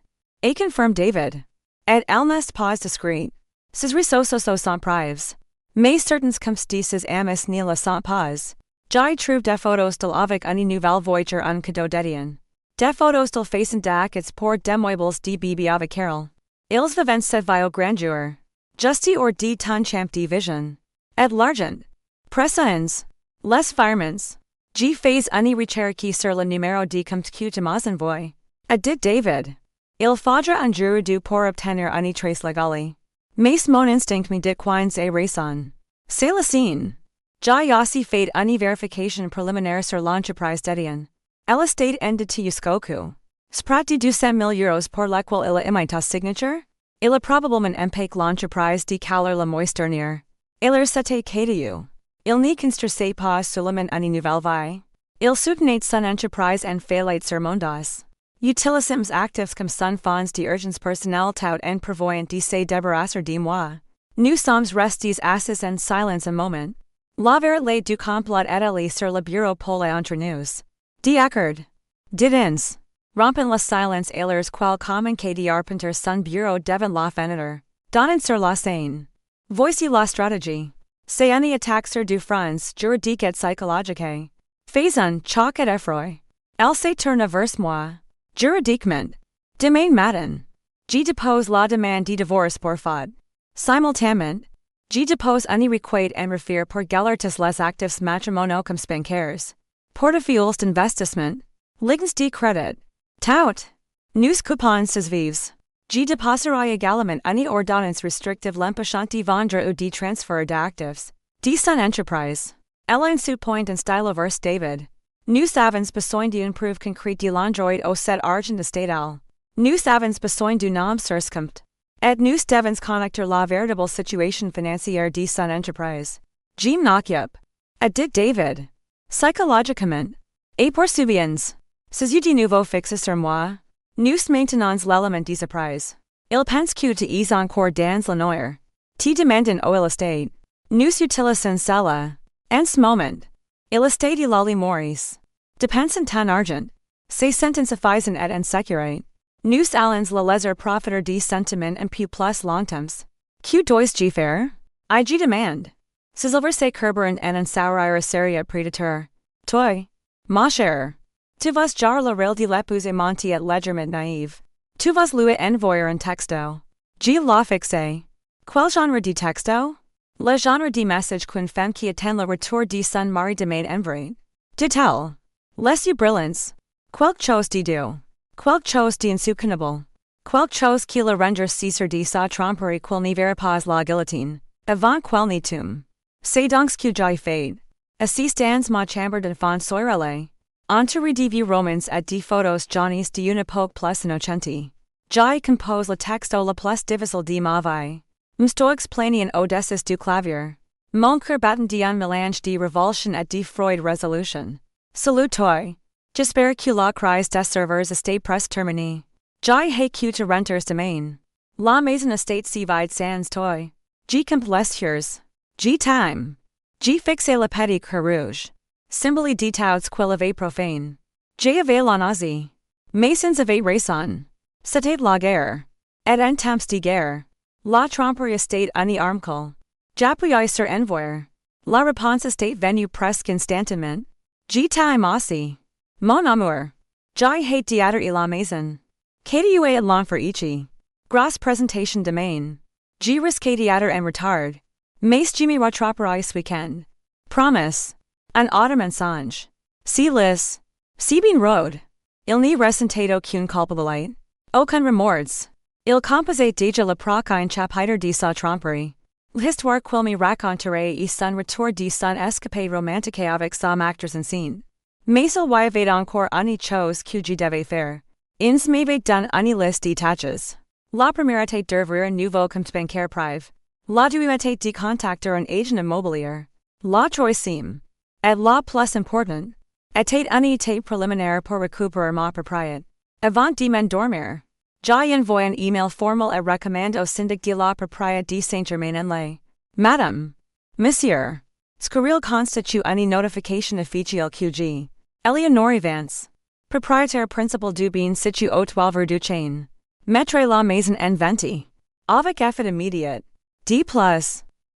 Speaker 1: Et confirme David. Et elle n'est pas discrète. Ses ressources sont prives. Mais certains comstices amis ne le sont pas. J'y trouve des photos d'elle avec une nouvelle voiture en cadeau d'édition. Des photos d'elle facent d'actes pour demoiselles de bébé avec Carol. Ils vivent cette vie au grand jour. Justy or de ton champ de vision. Et l'argent. Pressons. Les firmans. G fais une recherche sur le numéro de compte que tu m'as envoyé. Et dit David. Il faudra un jour de pour obtenir une trace légale. Mais mon instinct me dit quines et raison. C'est la scène. J'ai aussi fait une vérification préliminaire sur l'entreprise d'édition. Elle estate ended to Yuskoku. Sprat de 200,000 euros pour laquelle il a émis ta signature? Il a probablement empêché l'entreprise de caler la moisturnière. Il c'était KDU. Il ne construisait pas seulement une nouvelle vie. Il soutenait son entreprise en faillite sur mondas. Utilismes actifs comme son fonds d'urgence personnelle tout en prévoyant de se débarrasser de moi. Nous sommes restés assis en silence un moment. La vérité du complot étalée sur le bureau pole entre nous. D'accord. Didens. Rompen le silence alors quel commun que d'arpenter son bureau devant la fenêtre. Donnant sur la scène. Voici la stratégie. C'est une attaque sur du front juridique et psychologique. Faisons choc et effroi. Elle se tourne vers moi. Juridiquement. Demain matin. Je dépose la demande de divorce pour faute. Simultanément. Je dépose une requête en refere pour galertis les actifs matrimoniaux comme bancaires. Portefeuilles d'investissement. Lignes de crédit. Tout. Nous coupons ses vives. Je déposerai également une ordonnance restrictive l'empêchant de vendre ou de transférer d'actifs. De son entreprise. Elle en sous point en style vers David. Nous avons besoin d'une preuve concrète de l'endroit au cet argent estatal. Nous avons besoin d'un nom circumpt. Et nous devons connecter la véritable situation financière de son entreprise. Jim Knock-up. Et dit David. Psychologiquement. Et pour souviens. Ces de nouveau fixé sur moi. Nous maintenons l'élément de surprise. Il pense que tu es encore dans l'honneur. Te demandent au estate. Nous utilisons cela. En ce moment. Il estate de l'ali Maurice. Dépensant ton argent. Ces sentences suffisent et en sécurité. Nous allons le laisser profiter de sentiments un peu plus longtemps. Que dois-je faire? I je demande. Ces se curberent en un sourire seria prédateur. Toi. Ma chère. Tu vas jar la règle de l'épouse aimante et légèrement naïve. Tu vas lui envoyer un texto. Je la fixe. Quel genre de texto? Le genre de message qu'une femme qui attend le retour de son mari demande envoyer. Dit-elle. Les brillants. Quelque chose de doux. Quelque chose d'insoutenable. Quelque chose qui le rendre cesser de sa tromperie quel ne verra pas la guillotine. Avant quel ne tombe. C'est donc ce que j'ai fait. Assis dans ma chambre d'enfant soirée. Entre de vieux romans et de photos jaunes de une époque plus innocente. J'ai compose le texto le plus difficile de ma vie. M'sto explainer en audaces du clavier. Mon cœur battant d'un mélange de revulsion et de froide résolution. Salut toi. J'espère que la crise des serveurs estate presque terminée. J'ai hâte que tu rentres demain. La maison estate si vide sans toi. J'ai compte les heures. J'ai time. J'ai fixé le petit cœur rouge. Symbole de touts quel avait profane. J'ai avait la nausée. Masons avait raison. C'était la guerre. Et en temps de guerre. La tromperie estate une armcle. J'appuyais sur envoyer. La réponse estate venue presque instantanément. J'ai time aussi. Mon amour. J'ai hate théâtre et la maison. KDU et l'enfer ici. Grosse présentation demain. J'ai risqué théâtre en retard. Mais je me rattraperai ce week-end. Promise. Un autre mensonge. Si lis. Si bien road. Il n'y ressentait aucune culpabilité. Aucun remords. Il composait déjà le prochain chapitre de sa tromperie. L'histoire qu'il me raconterait et son retour de son escapade romantique avec sa actrice en scène. Mais il y avait encore une chose que je devais faire. Ils m'avaient donné une liste de tâches. La première était d'ouvrir un nouveau compte bancaire privé. La deuxième était de contacter un agent immobilier. La troisième. Et la plus importante. Était une étape préliminaire pour récupérer ma propriété. Avant de m'endormir. J'y envoie un email formal et recommande au syndic de la propriété de Saint-Germain-en-Laye. Madame. Monsieur. Squirrel constitue une notification officielle QG. Eleonore Vance. Propriétaire principal du bien situé au 12 du Chain. Mettre la maison en vente. Avec effet immédiat. D+.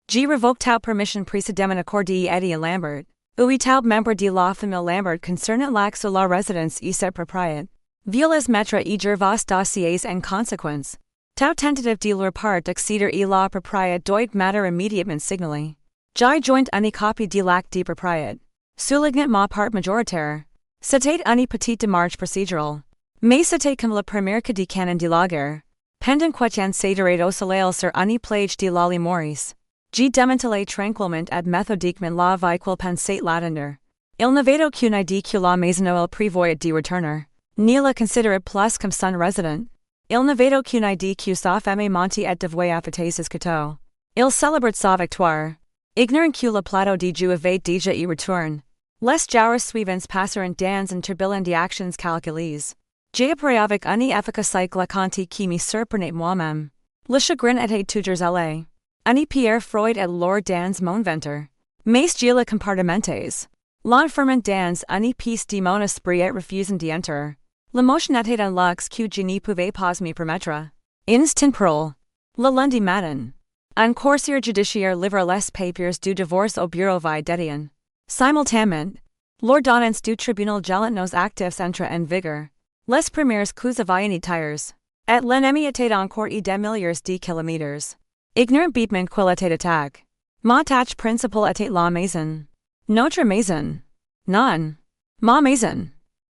Speaker 1: G revoque tout permission précédemment accordée à Eddie Lambert. Ou tout membre de la famille Lambert concernant l'accès à la résidence et sa propriété. Violas mettre et gervas dossiers en conséquence. Tout tentative de leur part d'accéder à la propriété doit matter immédiatement signalé. J'y joint une copie de l'acte de propriété. Soulignant ma part majoritaire. C'était une petite démarche procédurale. Mais c'était comme la première que de canon de la guerre. Pendant quotidien s'adhérer au soleil sur une plage de l'Ali Maurice. J'ai démantelé tranquillement et méthodiquement la vie qu'il pensait l'attendre. Il n'avait aucune idée que la maison où il prévoyait de retourner. Ni la considérait plus comme son résident. Il n'avait aucune idée que sa famille montait et devait affecter ses coteaux. Il célèbre sa victoire. Ignorant que le plateau de jeu avait déjà y retourne. Les jours suivants passeront dans un tourbillon d'actions calculées. J'ai appris avec une efficacité glacante qui me surprenait moi-même. Le chagrin était toujours allé. Une pierre Freud et l'or dans mon ventre. Mais j'ai le compartimentes. L'enfermement dans une pièce de mon esprit et refusant d'y entrer. L'émotion était un luxe que je ne pouvais pas me permettre. Instant parole. Le lundi matin. Un coursier judiciaire livre les papiers du divorce au bureau d'édition. Simultanément, l'ordonnance du tribunal gelant nos actifs entre en vigueur. Les premières coups avaient tires. Et l'ennemi était encore et des milliers de kilomètres. Ignorant beatment qu'il était attaque. Ma tâche principale était la maison. Notre maison. Non. Ma maison.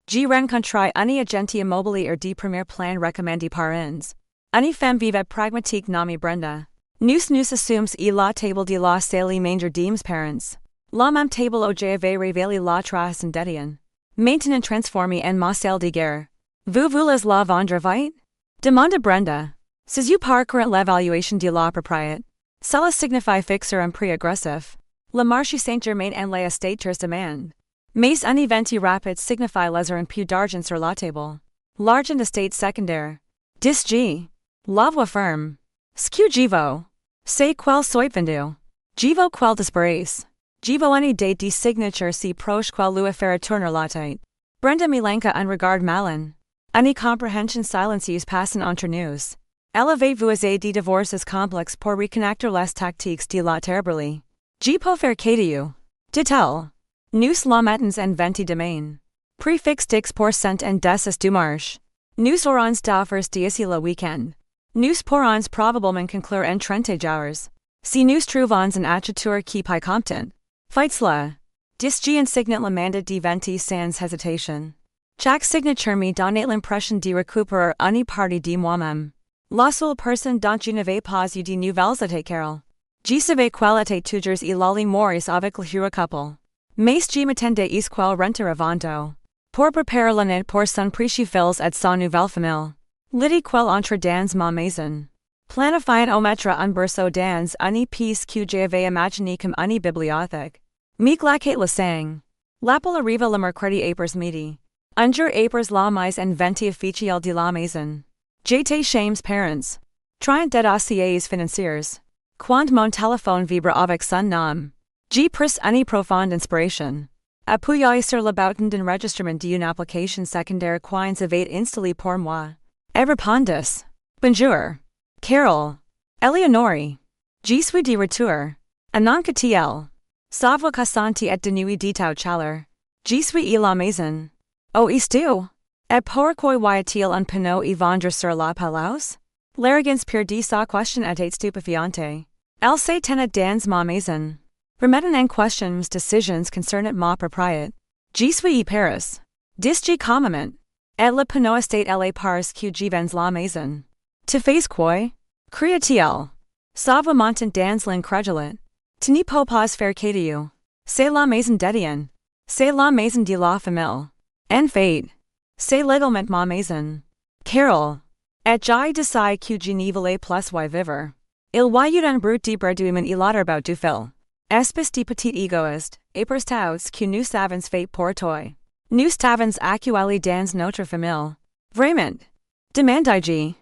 Speaker 1: J'ai rencontré une agente immobilière de premier plan recommandée par uns. Une femme vive et pragmatique nommée Brenda. Nous assumes et la table de la salle manger des parents. La même table où j'avais révélé la trace d'édition. Maintenant transformée en ma salle de guerre. Vous voulez la vendre vite? Demanda Brenda. C'est par current l'évaluation de la propriété. Cela signifie fixer un prix agressif. Le marché Saint-Germain-en-Laye estate demande. Mais un event rapide signifie laisser un peu d'argent sur la table. L'argent estate secondaire. 10 G. La voix ferme. Scu Givo. C'est quel soit vendu. Givo quel disparaisse. Givo une date de signature si proche quel lui faire tourner la tête. Brenda Milanka un regard malin. Une comprehension silencieuse passant entre nous. Avez-vous usé de divorces complexes pour reconnecter les tactiques de la terberlie? Je peux faire qu'aider. Dit-elle. Nous la mettons en vente demain. Préfixe 10% en deces du marche. Nous aurons d'offres d'ici le week-end. Nous pourrons probablement conclure en 30 jours. Si nous trouvons un acheteur qui paie comptant. Faites-le. Disgi insignat la mandat de vente sans hésitation. Chaque signature me donne l'impression de récupérer une partie de moi-même. La seule personne dont je n'avais pas eu de nouvelles était Carol. Je savais qu'elle était toujours et l'allait Maurice avec le heureux couple. Mais je m'attendais à ce qu'elle rentre avant d'eau. Pour préparer l'année pour son précieux fils et son nouvelle famille. L'idée qu'elle entre dans ma maison. Planifiant au mettre un berceau dans une pièce que j'avais imaginé comme une bibliothèque. Me glaquait le sang. L'appel arriva le mercredi après midi. Un jour après la mise en vente officielle de la maison. J'étais chez mes parents. Triant des dossiers financiers. Quand mon téléphone vibre avec son nom. J'ai pris une profonde inspiration. Appuyé sur le bouton d'enregistrement d'une application secondaire qu'ils avaient installée pour moi. Et répondis. Bonjour. Carol. Eleonore. Je suis de retour. Anon que t'elle. Savoir que senti et de nuit dit au chaleur. Je suis à la maison. Oh, est-tu? Et pourquoi y-a-t-il un panneau et vendre sur la pelouse? L'arrogance pure de sa question était stupéfiante. Elle s'est tenue dans ma maison. Remettant en question mes décisions concernant ma propriété. Je suis à Paris. Dis-je calmement. Et le panneau estate elle parce que je vends la maison. Tu fais quoi? Cria-t-il. Savoir montant dans l'incrédulité. Tu ne peux pas faire qu'aider. C'est la maison d'Étienne. C'est la maison de la famille. En fait. C'est légalement ma maison. Carol. Et j'ai décidé que je ne voulais plus y vivre. Il y eut un brut de bredouillement et l'autre du fil. Espèce de petit égoïste, après tout que nous avons fait pour toi. Nous avons accueilli dans notre famille. Vraiment. Demandai-je.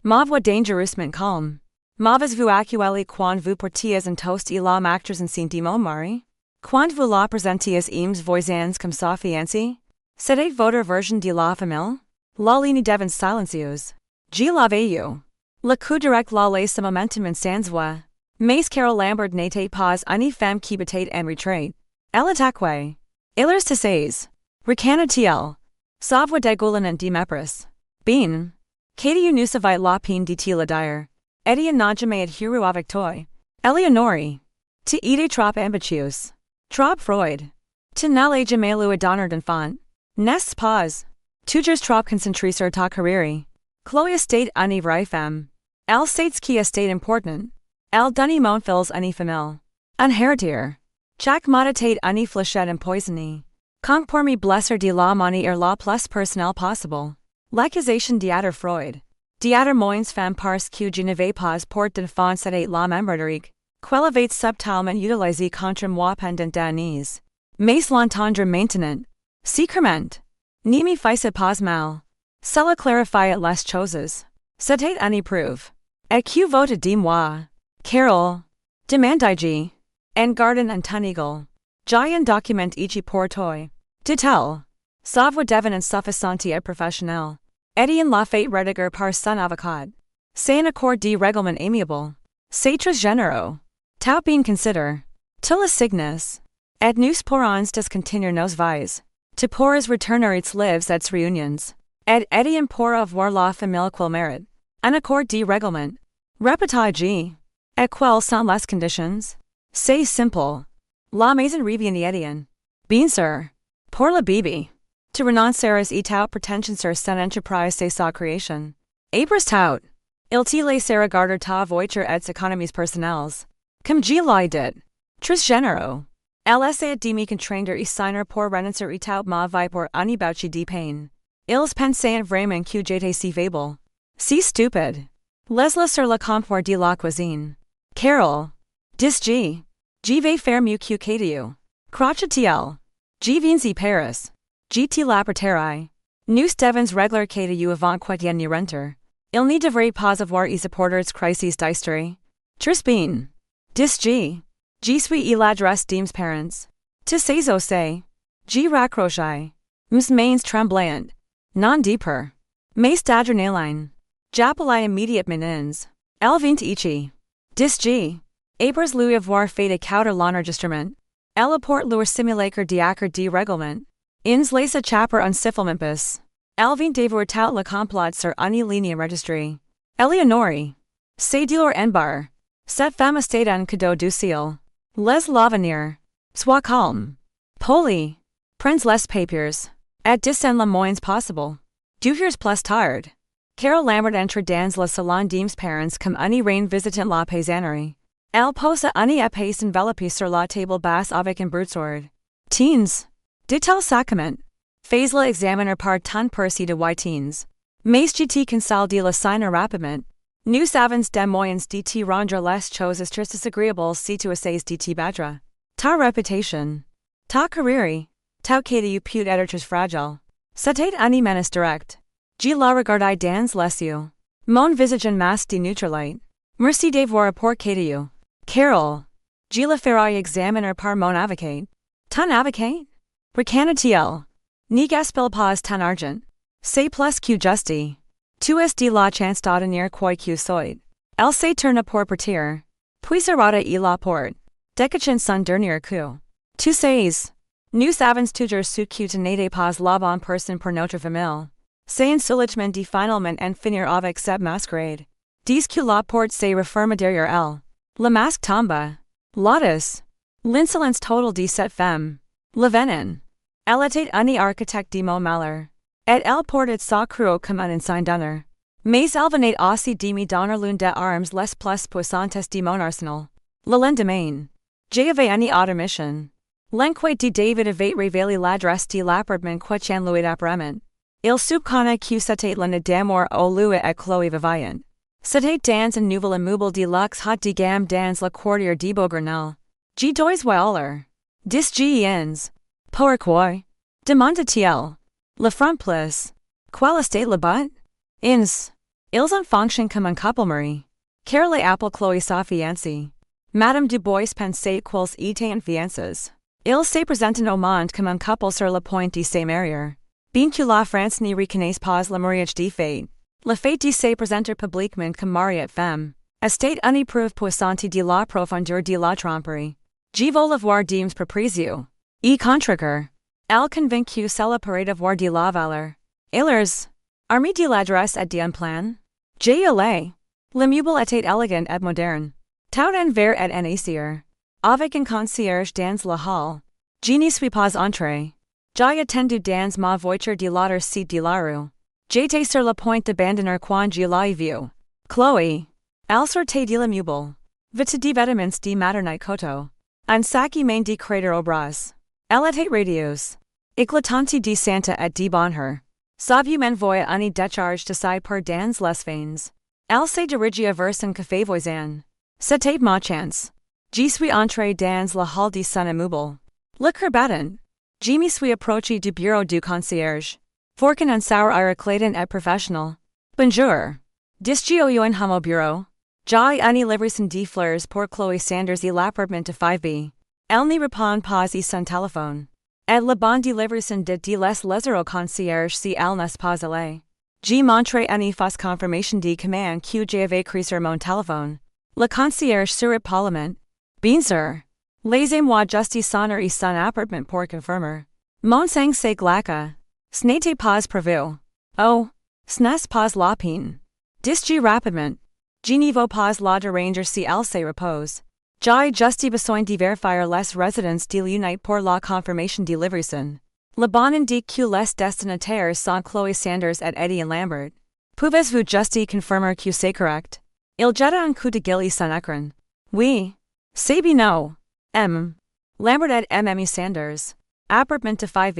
Speaker 1: Ma voix dangereusement calme. Mauvais vous actuelle quand vous portiez en toast et la acteurs en scène de mon mari? Quand vous la présentiez ems voisins comme sa fiancée? C'était votre version de la famille? La ligne devint silencieuse. Je l'avais eu. Le coup direct la laisse momentum en sans voix. Mais Carol Lambert n'était pas une femme qui battait en retraite. Elle attaquait. Elles te sais. Recana-t-il. Sa voix dégoûtante de maîtresse. Bien. Katie nous savait la peine de te le dire. Edia n'a jamais adhéré avec toi. Eleonore. Tu étais trop ambitieux. Trop Freud. Tu n'allais jamais lui donner d'enfant. N'est-ce pas? Toujours trop concentré sur ta carrière. Chloé estate une vraie femme. Elle sait qui estate important. Elle donne mon fils une famille. Un héritier. Chaque moitié une fléchette empoisonnée. Quand pour me blessure de la monnaie la plus personnelle possible. L'accusation d'être Freud. D'être moins femme parce que je n'avais pas port d'enfant c'était la mémorique. Qu'elle avait subtilement utilisé contre moi pendant d'années. Mais l'entendre maintenant. Secrement. Ne me faisait pas mal. Cela clarifiait les choses. C'était une preuve. Et que vote de moi? Carol. Demandai-je. En garden un tanigal. J'ai un document ici pour toi. Dit-elle. Sa voix devenant suffisante et professionnelle. Étienne l'a fait rédiger par son avocat. C'est un accord de règlement amiable. C'est très généreux. Tout bien considéré. Tu le signes. Et nous pourrons discontinuer nos vies. Tu pourras retourner its lives et réunions. Et Étienne pourra voir la famille qu'il mérite. Un accord de règlement. Répétai-je. Et quelles sont les conditions? C'est simple. La maison revient d'Étienne. Bien sûr. Pour le bébé. Tu renonceras et tout prétention sur son entreprise et sa création. Après tout. Il te laissera garder ta voiture et ses économies personnelles. Comme je l'ai dit. Très généreux. Elle essayait de me contraindre et signer pour renoncer et tout ma vie pour une bouche de pain. Ils pensaient vraiment que j'étais si faible. Si stupide. Laisse-le sur le comptoir de la cuisine. Carol. Dis-je. Je vais faire mieux que tu. Croche-t-il. Je viens y Paris. Je te l'apporterai. Nous devons régler que tu avant quotidien ne rentre. Il ne devrait pas avoir y supporters crises d'histoire. Très bien. Dis-je. Je suis l'adresse de mes parents. Tu sais aussi. Je raccrochai. Mes mains tremblant. Non de peur. Mais d'adrénaline. J'appelai immédiatement ins. Elle vint ici. Dis-je. Après lui avoir fait écouter l'enregistrement. Elle apporte leur simulacre d'accord de règlement. Ins laisse chapper un sifflement. Elle vint d'avoir tout le complot sur une ligne enregistrée. Eleonore. C'est de leur enbar. Cette femme estate un cadeau du ciel. Les l'avenir. Sois calme. Poli. Prends les papiers. Et descend le moins possible. 2 heures plus tard. Carol Lambert entre dans le salon de mes parents comme une reine visitant la paysannerie. Elle posa une épaisse enveloppe sur la table basse avec un broadsword. Teens. Dit-elle sacrament. Fais-le examiner par ton percy de teens. Mais je te conseille de le signer rapidement. Nous avons des moyens de te rendre les choses très disagréables si tu essaies de te battre. Ta réputation. Ta carrière. Ta que tu peux être très fragile. C'était une menace directe. Je la regardai dans les yeux. Mon visage en masse de neutralité. Merci d'avoir apporté tu. Carol. Je le ferai examiner par mon avocat. Ton avocat? Recana-t-il. Ne gaspille pas ton argent. C'est plus que juste. Tu as de la chance d'obtenir quoi que soit. Elle se tourne pour partir. Puis arrêta et la porte. Décachant son dernier coup. Tu sais. Nous avons toujours su que tu n'étais pas la bonne personne pour notre famille. C'est un soulagement de finalement en finir avec cette masquerade. Dès que la porte se referme derrière elle. Le masque tomba. L'audace. L'insolence totale de cette femme. Le venin. Elle était une architecte de mon malheur. Et elle portait sa croix comme un enceinte d'honneur. Mais elle venait aussi de me donner l'une des armes les plus puissantes de mon arsenal. Le lendemain. J'avais une autre mission. L'enquête de David avait révélé l'adresse de l'appartement quotidien lui apparemment. Il soupçonnait que c'était l'un d'amour au Louis et Chloé vivaient. C'était dans un nouvel immeuble de luxe haut de gamme dans le quartier de Beaugrenelle. Je dois voir. Dis-je ens. Pourquoi? Demanda-t-il. Le front place. Quel était le but? Ins. Ils ont fonction comme un couple Marie. Car les appelle Chloé sa fiancée. Madame du Bois pensait qu'ils étaient fiancés. Ils se présentent au monde comme un couple sur le point de se marier. Bien que la France ne reconnaisse pas le mariage de fait. Le fait de se présenter publiquement comme mari et femme. Estate une preuve puissante de la profondeur de la tromperie. Je veux le voir dimes proprio. E contracre. Elle convaincu cela pourrait avoir de la valeur. Elles. Armée de l'adresse et d'un plan. J. Allait. Le meuble était élégant et moderne. Tout en verre et en acier. Avec un concierge dans la hall. Je ne suis pas entré. J'ai attendu dans ma voiture de l'autre site de la rue. J'étais sur le point d'abandonner quand je l'ai vu. Chloé. Elle sortait de l'immeuble. Vêtue de vêtements de maternité coteau. Un sac main de crater au bras. Elle était radieuse. Éclatante de Santa et de bonheur. Saviez m'envoyer une décharge de sai pour dans les veins. Elle se dirigeait vers un café voisin. C'était ma chance. Je suis entré dans la hall de son immeuble. Le cœur battant. Je me suis approché du bureau du concierge. Forkin un sour air éclatant et professionnel. Bonjour. Disgio un homo bureau. J'ai une livraison de fleurs pour Chloé Sanders et l'appartement de 5B. Elle ne répond pas à son téléphone. Et la bonne de livraison de les au concierge si elle n'est pas allée. J'ai montré une fausse confirmation de commande que j'avais écrit sur mon téléphone. Le concierge sur parlement. Bien sûr. Laissez-moi juste sonner et son appartement pour confirmer. Mon sang c'est glaca. Ce n'était pas prévu. Oh. Ce n'est pas la peine. Dis-je rapidement. Je ne veux pas la déranger si elle se repose. J'ai juste besoin de vérifier les résidences de l'unité pour la confirmation de livraison. Le bon indique que les destinataires sont Chloé Sanders et Eddie Lambert. Pouvez-vous juste confirmer que c'est correct? Il jeta un coup de gueule son écran. Oui. C'est bien. Lambert et Mme Sanders. Appartement de 5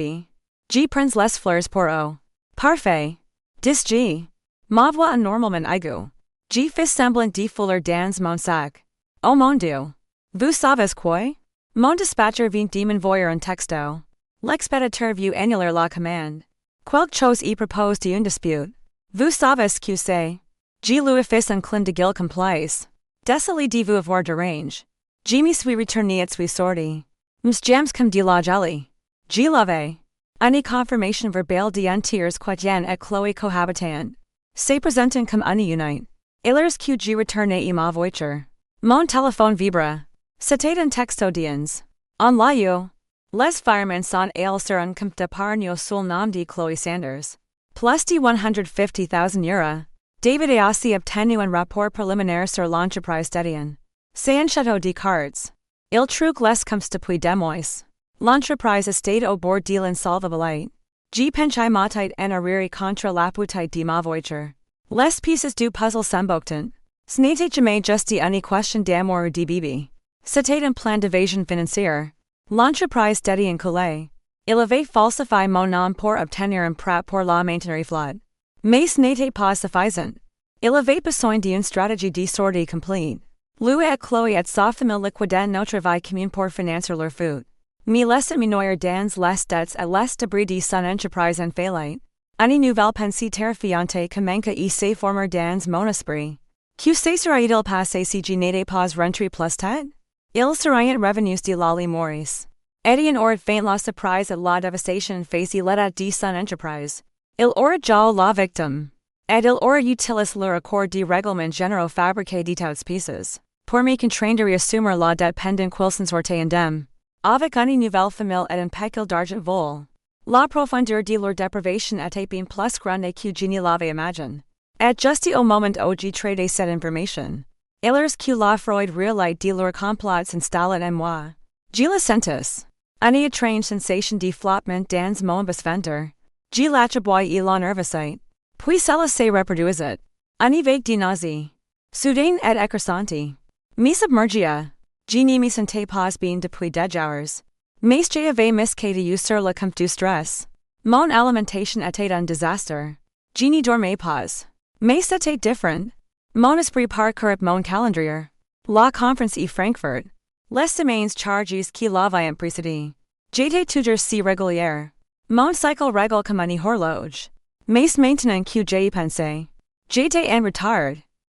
Speaker 1: Je prends les fleurs pour eux. Parfait. Dis-je. Ma voix est normalement aiguë. Je fais semblant de fouler dans mon sac. Oh mon Dieu. Vous savez quoi? Mon dispatcher vient de m'envoyer un texto. L'expéditeur veut annuler la commande. Quelque chose y propose de une dispute. Vous savez ce que c'est? Je lui fais un clin de gueule complice. Désolé de vous avoir dérangé. Je me suis retourné et suis sorti. Ms jams comme de la jolie. Je l'avais. Une confirmation verbale de entiers quotidien et Chloé cohabitant. Se présentant comme une unité. Elles que je retourné et ma voiture. Mon téléphone vibra. C'était un texto d'Ians. En lieu. Les firemen sont elles sur un compte d'épargne sous le nom de Chloé Sanders. Plus de 150,000 euros. David a aussi obtenu un rapport préliminaire sur l'entreprise d'Étienne. C'est un château de cartes. Il trouve les comptes depuis des mois. L'entreprise était au bord de l'insolvabilité. Je penchai ma tête en arrière contre la poutre de ma voiture. Les pieces du puzzle s'embouctent. Ce n'était jamais juste une question d'amour ou de bibi. C'était un plan d'évasion financière. L'entreprise d'Étienne coulait. Il avait falsifié mon nom pour obtenir un prêt pour la maintenir flotte. Mais ce n'était pas suffisant. Il avait besoin d'une stratégie de sortie complète. Lui et Chloé et sa famille liquidaient notre vie commune pour financer leur foot. Me laissant minoyer dans les dettes et les débris de son entreprise en faillite. Une nouvelle pensée terrifiante commença à se former dans mon esprit. Que se serait-il passé si je n'étais pas rentré plus tard? Ils seraient revenus de l'Ali Maurice. Étienne aurait feint la surprise et la devastation face l'état de son entreprise. Il aurait joué la victime. Et il aurait utilisé le accord de règlement généraux fabriqué de toutes pièces. Pour me contraindre à assumer la dette pendant qu'il s'en sortait indemne. Avec une nouvelle famille et un pécule d'argent vol. La profondeur de leur déprivation était bien plus grande que je ne l'avais imaginé. Et juste au moment où je tradais cette information. Elles que la Freud réalise de leur complot s'installe en moi. Je le sentis. Une étrange sensation de flottement dans mon bas-ventre. Je l'attribuais à la nervosité. Puis cela se reproduisit. Une vague de nausée. Soudaine et écrasante. Me submergia. Je ne me sentais pas bien depuis des heures. Mais j'avais misqué de sur le compte du stress. Mon alimentation était un désastre. Je ne dormais pas. Mais c'était différent. Mon esprit parcourait mon calendrier. La conférence à Francfort. Les semaines chargées qui l'avaient précédé. J'étais toujours si régulière. Mon cycle régle comme une horloge. Mais maintenant que j'y pensais. J'étais en retard.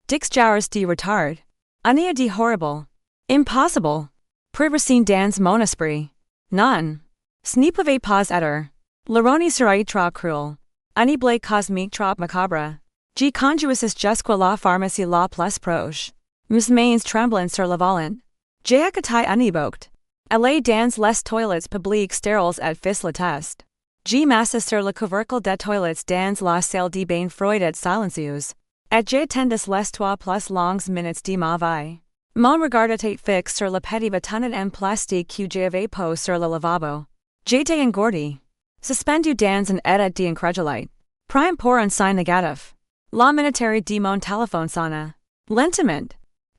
Speaker 1: Dix jours de retard. Année de horrible. Impossible. Priversine dans mon esprit. Non. Ce ne pouvait pas être. L'ironie serait trop cruel. Année blé cosmique trop macabre. G conduisis jusqu'à la pharmacie la plus proche. Mes mains tremblant sur la volante. J'ai accaté uniboct. Allait dans les toilettes publiques stériles et fis le test. G masse sur le couvercle des toilettes dans la salle de bain froide et silencieuse. Et j'attendis les 3 plus longues minutes de ma vie. Mon regard était fixe sur le petit bâtonnet en plastique que j'avais posé sur le lavabo. J'étais engourdi. Suspendu dans un état d'incrédulité. Prime pour un signe négatif. La minutaire de mon téléphone sonna. Lentement.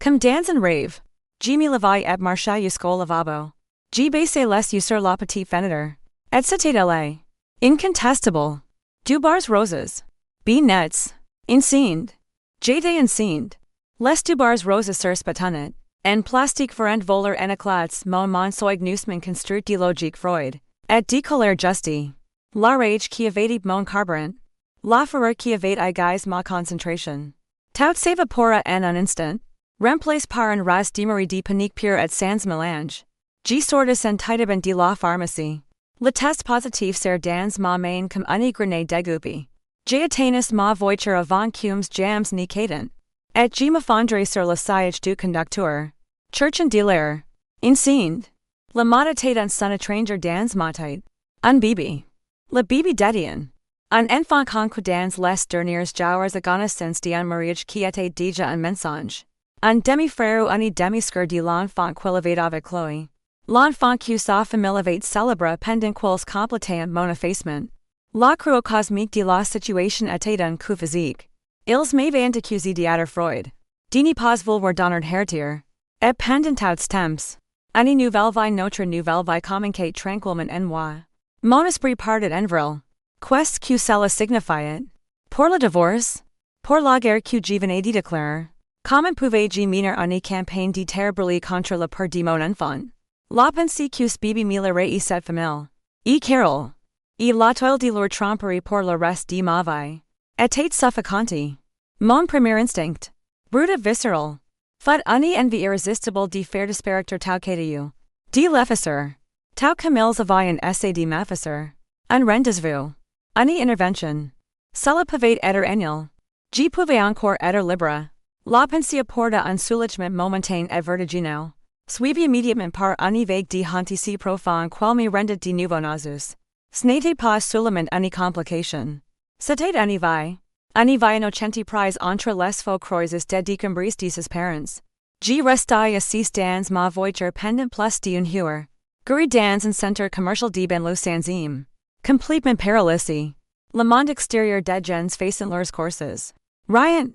Speaker 1: Comme dans un rêve. J'ai mis la vie et marché jusqu'au lavabo. J'ai baissé les yeux sur la petite fenêtre. Et c'était elle. Incontestable. Deux bars roses. B nets. Enceinte. J'étais enceinte. Les deux bars roses sur ce bâtonnet. En plastique forent voler en éclats mon soignousement construit de logique Freud. Et de colère justie. La rage qui avait mon carburant. La fureur qui avait aiguisé ma concentration. Tout s'évapora en un instant. Remplacé par un raz d'emery de panique pure et sans mélange. G sortis en titebant de la pharmacie. Le test positif sur dans ma main comme une grenade dégoupée. J'ai atteinis ma voiture avant qu'ums jams ni cadent. Et je me fondrai sur le siège du conducteur. Cherchant de l'air. Enceinte. La mode était un son étranger dans ma tête. Un bébé. Le bébé d'Étienne. Un enfant conquis dans les derniers jours agonisants d'un mariage qui était déjà un mensonge. Un demi-frère ou une demi-sœur de l'enfant qu'il avait avec Chloé. L'enfant que sa famille avait célébré pendant qu'ils complétaient mon effacement. La crue cosmique de la situation était un coup physique. Ils m'avaient accusé d'être Freud. De ne pas vouloir donner hertir. Et pendant tout temps. Une nouvelle vie notre nouvelle vie communiquait tranquillement en moi. Mon esprit partait en vrille. Qu'est-ce que cela signifiait? Pour le divorce? Pour la guerre que je venais de déclarer? Comment pouvais-je mener une campagne de terre brûlée contre la peur de mon enfant? La pensée que ce bébé millerait et cette famille. Et Carol. Et la toile de leur tromperie pour le reste de ma vie. Était suffocante. Mon premier instinct. Brute visceral. Fut une envie irrésistible de faire disparaître tout que de l'effacer. Tout comme ils avaient un essai de m'effacer. Un rendez-vous. Une intervention. Cela pouvait être annuel. Je pouvais encore être libre. La pensée apporta un soulagement momentané et vertigineux. Suivi immédiatement par une vague de honte si profonde quel me rendait de nouveau nauseous. Ce n'était pas seulement une complication. C'était une vie. Une vie innocente prise entre les faux croises de décombres de ses parents. Je restais assis dans ma voiture pendant plus d'une heure. Guri dans un centre commercial de Ben Louis-Sanzim. Complètement paralysé. Le monde extérieur des gens faisant leurs courses. Rien.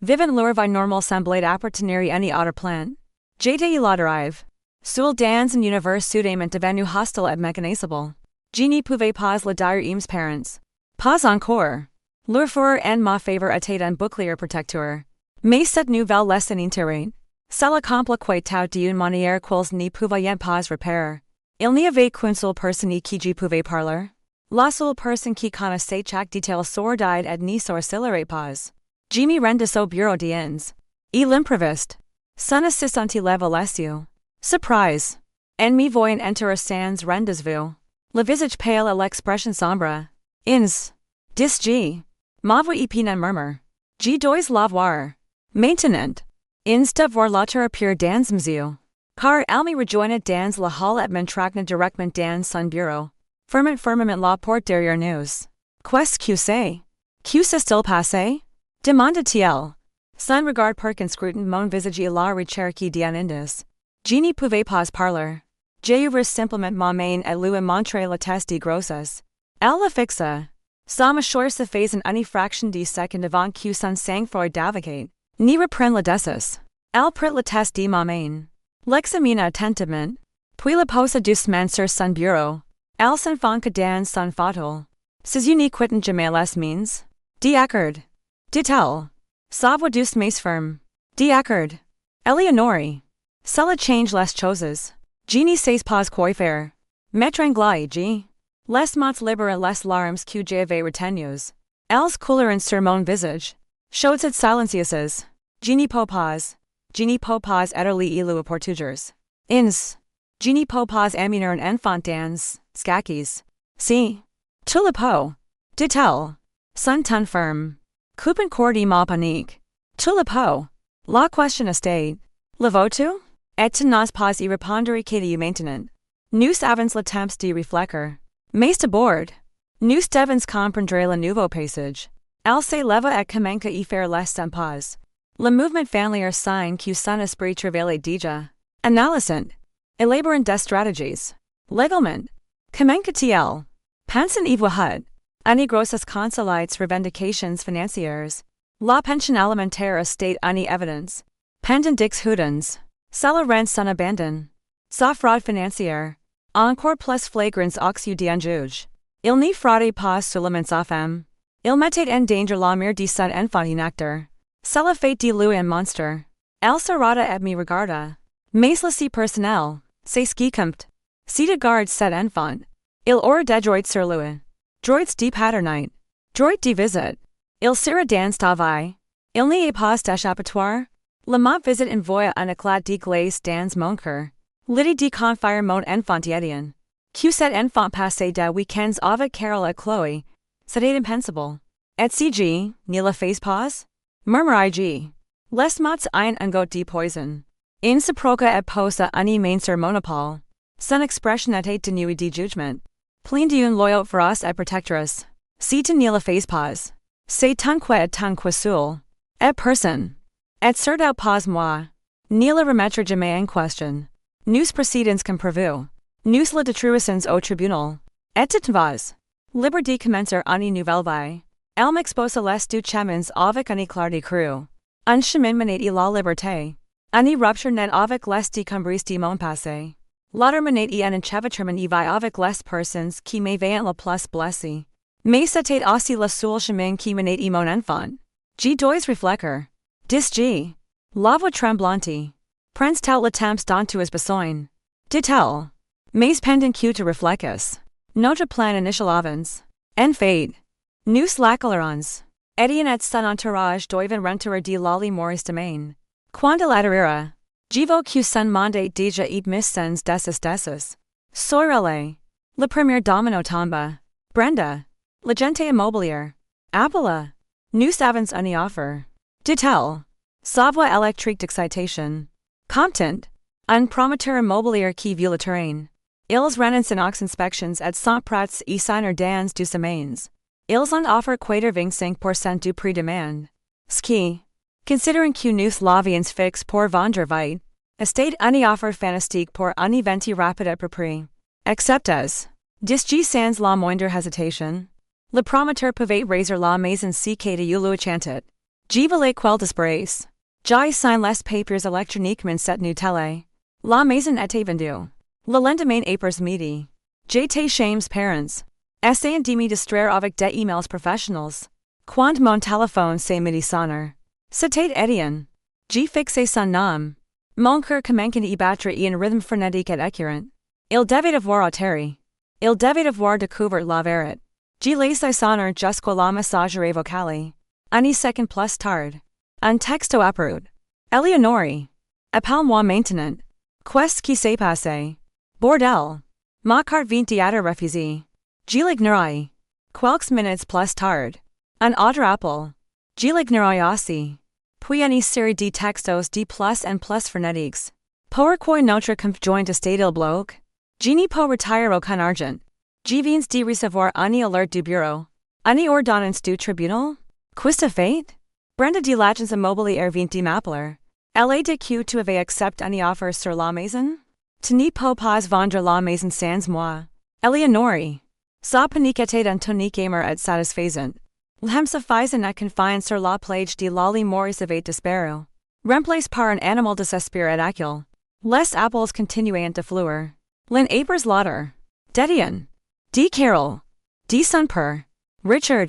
Speaker 1: Vivant leur vie normale semblait appartenir à une autre plan. J'étais la dérive. Seul dans un univers soudainement devenu hostile et mécanisable. Je ne pouvais pas le dire aux parents. Pas encore. Leur fureur en ma faveur était un bouclier protecteur. Mais cette nouvelle leçon intéressante. Cela compliquait tout d'une manière qu'ils ne pouvaient pas repérer. Il n'y avait qu'une seule personne qui je pouvais parler. La seule personne qui connaissait chaque détail sordide et ne sorcellerait pas. Je me rendis au bureau d'Iens. Et l'improviste. Son assistant leva les yeux. Surprise. En me voyant entrer sans rendez-vous. Le visage pâle et l'expression sombre. Ins. Dis G. Ma voix épine un murmure. Je dois la voir. Maintenant. Ins de voir l'autre appear dans mes yeux. Car elle me rejoignait dans la hall et m'entraîna directement dans son bureau. Fermement la porte derrière nous. Qu'est-ce que c'est? Que s'est-il passé? Demanda-t-il. Son regard circonscrutant mon visage et la recherche d'un indice. Je ne pouvais pas parler. J'ouvris simplement ma main et lui montrai la test de grossesse. Elle la fixa. Sa mâchoire se faisait une fraction de seconde avant que son sang-froid d'avocat. Ni reprend la décis. Elle prit la test de ma main. L'examina attentivement. Puis la posa doucement sur son bureau. Elle s'enfonça dans son fauteuil. Ses yeux ne quittent jamais les miens. D'accord. Dit-elle. Sa voix douce mais ferme. D'accord. Eleonore. Cela change les choses. Je ne sais pas quoi faire. M'étrangler, G. Les mots libres et les larmes que j'avais retenues. Elles coulèrent sur mon visage. Shows et silencieuses. Genie po pas etterly ilu portugers. Ins. Genie po pas aminer en enfant dans, skakis. Si. Tulipo. Ditel. Sun ton firm. Coupen cordi ma panique. Tulipo. La question estate. Le votu? Et to nos pas y répondre que du maintenant. Nous avons le temps de réfléchir. Mais d'abord. Nous devons comprendre le nouveau passage. Elle se leva et commence y faire les sympas. Le mouvement familier signe que son esprit travaille déjà. Analysant. Élaborant des stratégies. Légalement. Commence-t-il? Pension y voix. Any grosses consolites revendications financières. La pension alimentaire estate any evidence. Pendant dix hudens. Cela rend son abandon. Sa fraude financière. Encore plus flagrants aux d'un juge. Il n'y fraude pas seulement sa femme. Il mettait en danger la mère de son enfant un acteur. Cela fait de lui un monstre. Elle s'arrêta et me regarda. Mais la si personnel, c'est ce qui compte. Si de garde cet enfant. Il aura des droits sur lui. Droits de paternité. Droits de visite. Il sera dans ta vie. Il n'y a pas d'échappatoire. La ma visite envoie un éclat de glace dans mon cœur. L'idée de confier mon enfant Etienne. Que cet enfant passe des week-ends avec Carol et Chloé. C'était impensable. Et si je ne le fais pas? Murmurai-je. Laisse-moi un goût de poison. In se proca et posa ani main sur monopole. Son expression était de nuit de jugement. Plein d'une loyauté féroce et protectrice. Si tu ne le fais pas. C'est ton seul. Et personne. Et surtout pas moi. Ne le remettre jamais en question. Nous procédons comme prévu. Nous le détruisons au tribunal. Et tu te vas. Libre de commencer une nouvelle vie. Elle m'expose les deux chemins avec une clarté crue. Un chemin menait à la liberté. Une rupture net avec les décombres de mon passé. L'autre menait à un enchevêtrement y vie avec les personnes qui m'avaient le plus blessé. Mais c'était aussi le seul chemin qui menait à mon enfant. Je dois réfléchir. Dis-je. La voix tremblante. Prends-tu le temps dont tu as besoin? Dit-elle. Mais pendant que tu réfléchis. Notre plan initial avance. En fait. Nous l'accelerons. Etienne et son entourage doivent rentrer de l'allée Maurice domaine. Quand il atterrira. Je veux que son monde déjà et mis sens desus. Soirele. Le premier domino tomba. Brenda. La gente immobilière. Appela. Nous avons une offre. Dit-elle. Sa voix électrique d'excitation. Comptant. Un promoteur immobilier qui veut le terrain. Ils renoncent aux inspections et sont prêts à signer dans 2 semaines. Ils en offrent 85% du prix demande. Ski. Considérant que nous l'avions fixe pour vendre vite, estate une offre fantastique pour une vente rapide et propre. Acceptes. Dis-je sans la moindre hésitation. Le promoteur pouvait raiser la maison si que de le chantet. Je voulais quel disgrace. J'ai signé les papiers électroniquement cette nuit. La maison était vendue. Le lendemain après midi. J'étais chez mes parents. Essayant de me distraire avec des emails professionnels. Quand mon téléphone s'est mis à sonner. C'était Etienne. J'ai fixé son nom. Mon cœur commençait à battre un rythme frénétique et écœurant. Il devait avoir atterri. Il devait avoir découvert la vérité. J'ai laissé sonner jusqu'à la messagerie vocale. Une seconde plus tard. Un texto apparut. Eleonore. Appelle-moi maintenant. Qu'est-ce qui s'est passé? Bordel. Ma carte vient d'être refusée. Je l'ignorais. Quelques minutes plus tard. Un autre appel. Je l'ignorais aussi. Puis une série de textos de plus en plus frénétiques. Pourquoi notre conjoint est-il bloqué? Je ne peux retirer aucun argent. Je viens de recevoir une alerte du bureau. Une ordonnance du tribunal? Qu'est-ce fait? Brenda de l'agence immobilière vient de m'appeler. Elle est de que tu avais accepté une offre sur la maison? Tu ne peux pas vendre la maison sans moi. Eleonore. Sa panique était un tonique gamer et satisfaisant. L'hemsuffisant et confiant sur la plage de l'allée Maurice avait disparu. Remplacé par un animal désespéré et acule. Les appels continuaient de fluer. L'un après l'autre. D'Etienne. De Carol. De son père. Richard.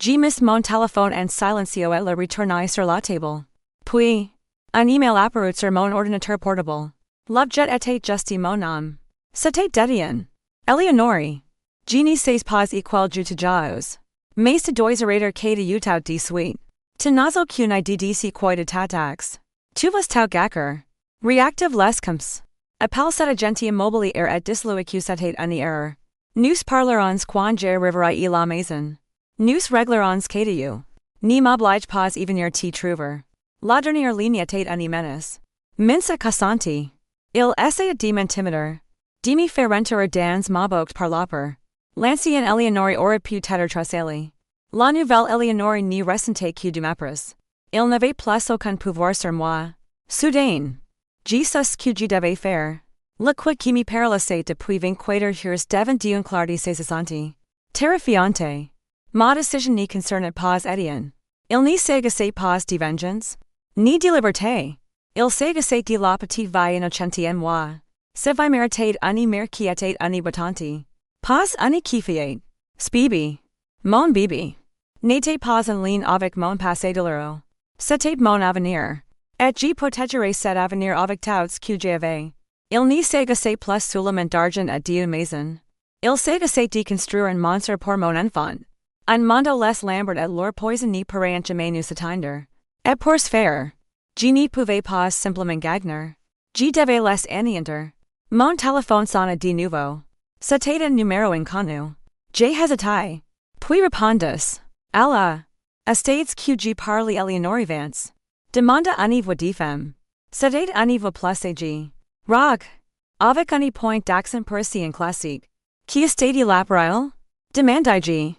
Speaker 1: Je mis mon téléphone en silencieux et le retournai sur la table. Puis, un email apparut sur mon ordinateur portable. L'objet était juste mon nom. C'était d'Etienne. Eleonore. Je ne sais pas quel jeu tu joues. Mais ce dois arrêter que de youtube de suite. Tinazo kun iddc quoted tatax. Tuvas tau gacker. Reactive lescums. Appel set agentium mobili air et disloicusate uni error. Nous parlerons quan j'ai riveri la maison. Nous reglerons cadiu. Ni m'oblige pas evenir t trouver. La dernière ligne tate uni menace. Minsa cassanti. Il essayait de m'intimider. Demi ferenter dans m'abogt parloper. L'ancien Eleonore aurait pu t'être tracé. La nouvelle Eleonore ni ressentait que du mépris. Il n'avait plus aucun pouvoir sur moi. Soudain. Jesus que je devais faire. Le quoi qui me paralyssait depuis 24 heures devant d'une clarté saisissante. Terrifiante. Ma décision n'y concernait pas Etienne. Il n'y s'agissait pas de vengeance. Ni de liberté. Il s'agissait de la petite vie innocente en moi. Se vi méritate une mère qui était une battante. Pas une qui fiait. Spibi. Mon bibi. N'était pas en ligne avec mon passé douloureux. C'était mon avenir. Et je protégerai cet avenir avec tout que j'avais. Il n'y s'agissait plus seulement d'argent et d'une maison. Il s'agissait de construire un monstre pour mon enfant. Un mondo les lambert et leur poison n'y pourrait jamais nous atteindre. Et pour ce faire, je n'y pouvais pas simplement gagner. Je devais les anéantir. Mon téléphone sonna de nouveau. C'était un numéro inconnu. J'ai hésité. Puis répondis. Allah. Estates que je parle Eleonore Vance. Demanda une voix de femme. C'était une voix placée. Rock. Avec un point d'accent parisien classique. Qui estate l'appareil? Demandai-je.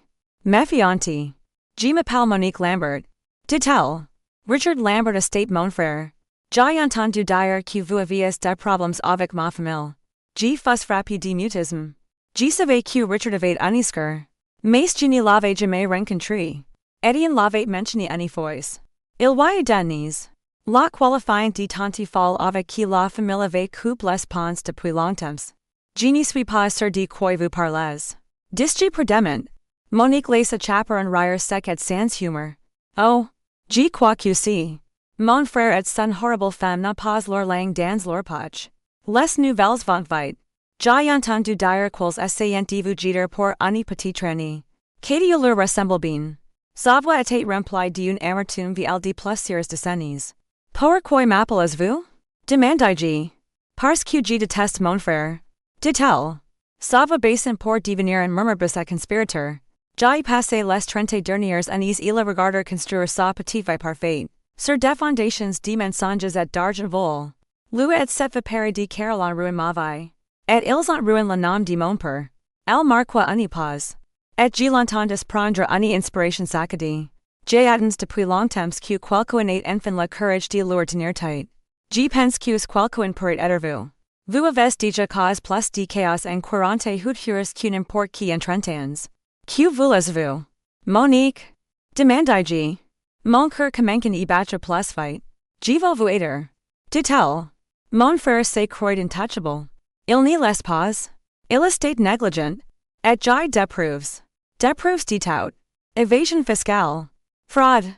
Speaker 1: Méfiante. Je m'appelle Monique Lambert. Dit-elle. Richard Lambert estate mon frère. J'ai entendu dire que vous aviez des problèmes avec ma famille. Je fus frappé de mutisme. Je savais que Richard avait un iscar. Mais je ne l'avais jamais rencontré. Etienne l'avait mentionné une fois. Il y a Denise. La qualifying de tante folle avec qui la famille avait coupé les ponts depuis longtemps. Je ne suis pas sûr de quoi vous parlez. Dis-je prudemment. Monique laisse chapper un rire sec et sans humor. Oh, je crois que si. Mon frère et son horrible femme n'a pas leur langue dans leur poche. Les nouvelles vont vite. J'ai entendu dire qu'elles essayent de vous jeter pour une petite traînée. Qu'est-ce leur ressemble bien? Sa voix était remplie d'une amertume vielle de plusieurs décennies. Pourquoi m'appelez-vous? Demandai-je. Parce que je déteste mon frère. Dit-elle. Sa voix baissant pour devenir un murmure à conspirateur. J'ai passé les 30 dernières années il a regardé construire sa petite vie parfaite. Sur des fondations de mensonges et d'argent vol. Lui et cette vipère de Caroline ruin ma vie. Et ils ont ruin le nom de mon père. Elle marqua une pause. Et je l'entendis prendre une inspiration saccadée. J'ai attends depuis longtemps que quelqu'un ait enfin le courage de leur tenir tête. Je pense que quelqu'un pourrait être vous. Vous avez déjà cause plus de chaos en 48 heures que n'importe qui en 30 ans. Que voulez-vous? Monique? Demandai-je. Mon cœur commence à battre plus vite. Je veux vous aider. Dit-elle. Mon frère se croit intouchable. Il n'y laisse pas. Il est négligent. Et j'ai des preuves. Des preuves de tout. Évasion fiscale. Fraude.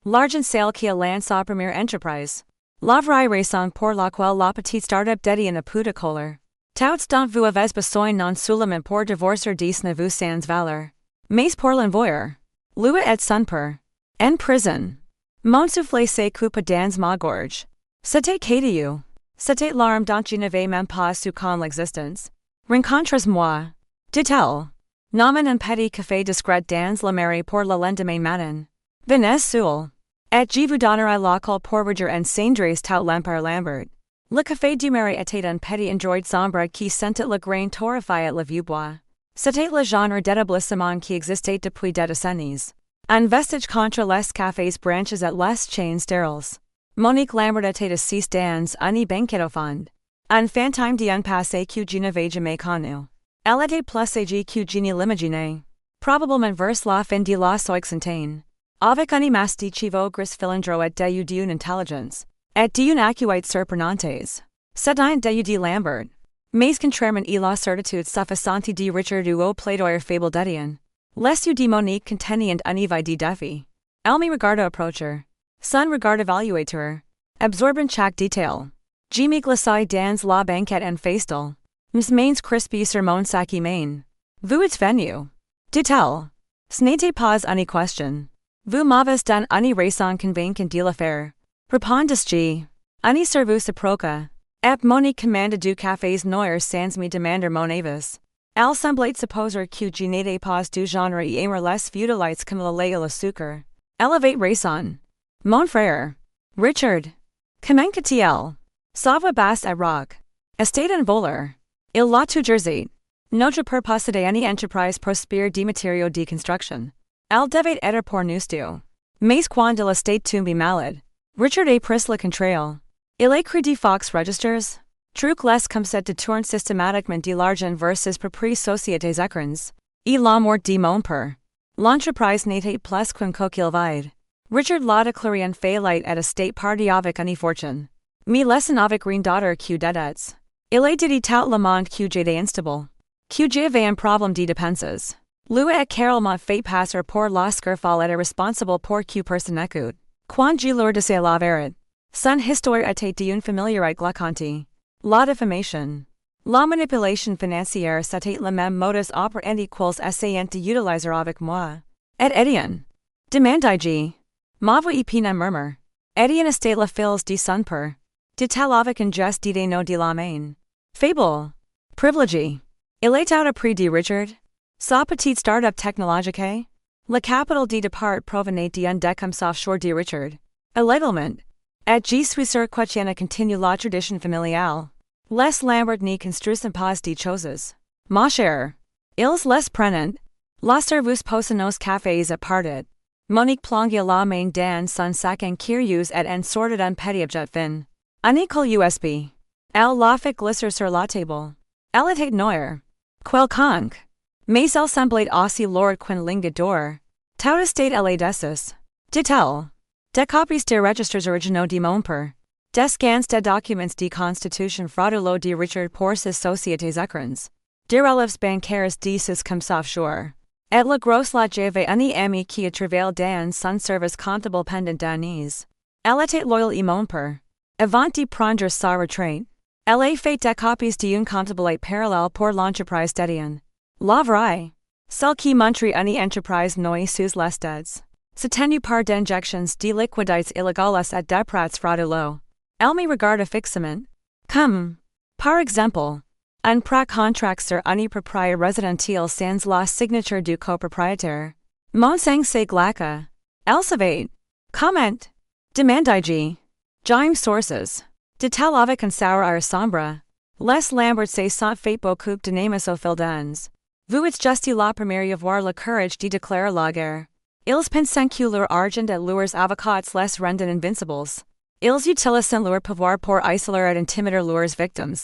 Speaker 1: L'argent sale qui a lancé sa première entreprise. La vraie raison pour laquelle la petite start-up détient a peu de colère. Tout dont vous avez besoin non seulement pour divorcer de vous sans valeur. Mais pour l'envoyer. Lui et son père. En prison. Mon souffle se coupe dans ma gorge. C'était cadieux. C'était l'arme dont je n'avais même pas su con l'existence. Rencontres-moi. Dit-elle. Nommant un petit café discret dans la mairie pour le lendemain matin. Venez seul. Et je vous donnerai la call pour reger en cendres tout l'empire Lambert. Le café du mairie était un petit endroit sombre qui sentait le grain torréfié le vieux bois. C'était le genre d'établissement qui existait depuis des décennies. Un vestige contre les cafés branches et les chains steriles. Monique Lambert était assise dans une banquette au fond. Un fantôme d'un passé que je n'avais jamais connu. Elle était plus âgée que je ne l'imaginais. Probablement vers la fin de la soixantaine. Avec une masse de cheveux gris filandreaux et d'une intelligence. Et d'une acuité surprenante. C'est un déu de Lambert. Mais contrairement à la certitude suffisante de Richard ou au plaidoyer fable d'Etienne. Les yeux de Monique contenaient une vie de défi. Elle me regarda approcher. Son regard évaluateur. Absorbant chaque détail. Je me glissai dans la banquette en face-d'elle. Mes mains crispées sur mon sac main. Vous êtes venu. Dit-elle. Ce n'était pas une question. Vous m'avez dans une raison convaincante de le faire. Répondis-je. Une serveuse proca. Ep monique commande du cafés noirs sans me demander mon avis. Elle semblait supposer que je n'étais pas du genre et aimer les feudalites comme le lait et le sucre. Elle avait raison. Mon frère. Richard. Comment que-t-il? Sa voix basse et rock. Estate en voleur. Il l'a toujours dit. Notre pour posséder une entreprise prospère de matériaux de construction. Elle devait être pour nous deux. Mais quand l'estate tombe malade, Richard a pris le contrôle. Il écrit des Fox Registers. Truc les comme ça détourne systématiquement de l'argent vers ses propres sociétés écrans. Et la mort de mon père. L'entreprise n'était plus qu'un coquille vide. Richard l'a déclaré en faillite et estate parti avec une fortune. Mais laissant avec rien d'autre que des dettes. Il a dit tout le monde que j'étais instable. Que j'avais un problème de dépenses. Lui et Carol m'a fait passer pour la scarfal et responsable pour que personne n'écoute. Quand je leur disais la vérité. Son histoire était d'une familiarité glaçante. La déformation. La manipulation financière c'était le même modus operandi quels essayant d'utiliser avec moi. Et Étienne. Demandai-je. Ma voix épine murmure. Étienne était la fils de son père. Dit-elle avec un geste d'idée no de la main. Fable. Privilégié. Il est out prix de Richard. Sa petite start-up technologique. Le capital de départ provenait d'un décompte offshore de Richard. Illégalement. Et je suis sûr qu'Etienne continue la tradition familiale. Les Lambert ne construisent pas de choses. Ma chère. Ils les prennent. La serveuse pose nos cafés à partit. Monique plonge la main dans son sac en curieux et en sortit un petit objet fin. Un école USB. Elle la fait glisser sur la table. Elle était noire. Quelconque. Mais elle semblait aussi lourde qu'une ligne d'or. Tout estate elle dessus. Dit-elle. Des copies de registres originaux de mon père. Des scans de documents de constitution fraudulos de Richard pour ses sociétés écrans. Des relèves bancaires de ses comptes offshore. Et la grosse la j'avais un ami qui a travaillé dans son service comptable pendant d'années. Elle était loyale et mon père. Avant de prendre sa retraite. Elle a fait des copies d'une comptabilité parallèle pour l'entreprise d'Étienne. La vraie. Celle qui montre une entreprise noie sous les dettes. Soutenue par d'injections de liquidités illégales et de prêts fraudulos. Elle me regarde fixement. Comme, par exemple, un prêt contract sur une propriété résidentielle sans la signature du copropriétaire. Mon sang c'est glaca. Elle savait. Comment? Demandai-je. Jaime sources. Dit-elle avec un sour air sombre. Les Lambert se sont fait beaucoup de names au fil d'ans. Vous êtes juste la première à avoir le courage de déclarer la guerre. Ils pensent que leur argent et leurs avocats les rendent invincibles. Ils utilisent leur pouvoir pour isoler et intimider leurs victimes.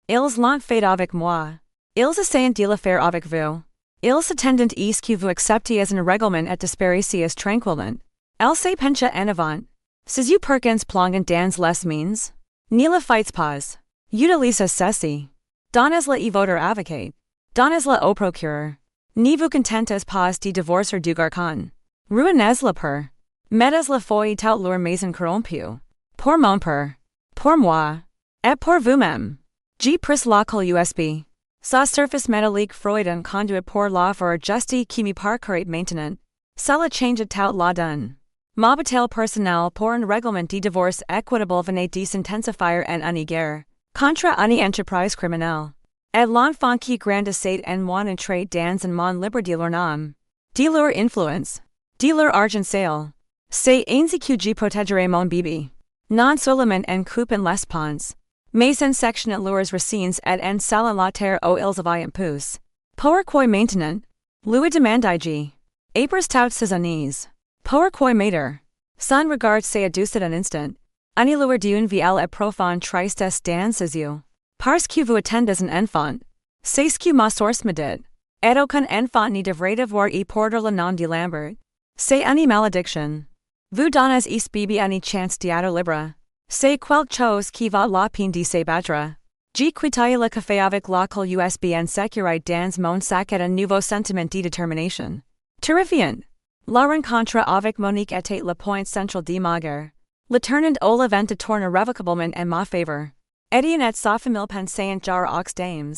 Speaker 1: Ils l'ont fait avec moi. Ils essayent de le faire avec vous. Ils s'attendent à ce que vous acceptiez un règlement et disparaissez tranquillement. Elle se pencha en avant. Si vous perkins plongeant dans les means. Ne le faites pas. Utilisez ceci. Donnez-le et votre avocat. Donnez-le au procureur. Ne vous contentez pas de divorcer du garçon. Ruinez-le per. Mettez-le feuille tout leur maison corrompue. Pour mon père. Pour moi. Et pour vous-même. J'ai pris la colle USB. Sa surface métallique froide un conduit pour la faire juste qui me parcourt maintenant. Cela change tout la donne. Ma bataille personnelle pour un règlement de divorce équitable venait de s'intensifier en une guerre. Contre une entreprise criminelle. Et l'enfant qui grandissait en moi entrait dans un monde libre de leur nom. De leur influence. De leur argent sale. C'est ainsi que je protégerai mon bébé. Non seulement en coupant les ponts. Mais en sectionnant leurs racines et en salant la terre où ils avaient poussé. Pourquoi maintenant? Lui demandai-je. Après toutes ces années. Pourquoi maître? Son regard s'est adouci un instant. Une lueur d'une vielle et profonde tristesse dans ses yeux. Parce que vous attendez un enfant. C'est ce que ma source me dit. Et aucun enfant ne devrait avoir y porter le nom de Lambert. C'est une malédiction. Vous donnez ce bébé une chance d'être libre. C'est quelque chose qui va la peine de se battre. J'ai quitté le café avec la colle USB en sécurité dans mon sac et un nouveau sentiment de détermination. Terrifiant. La rencontre avec Monique était le point central de ma guerre. Le tournant au levant tourne irrévocablement en ma faveur. Étienne et sa famille pensaient jar aux dames.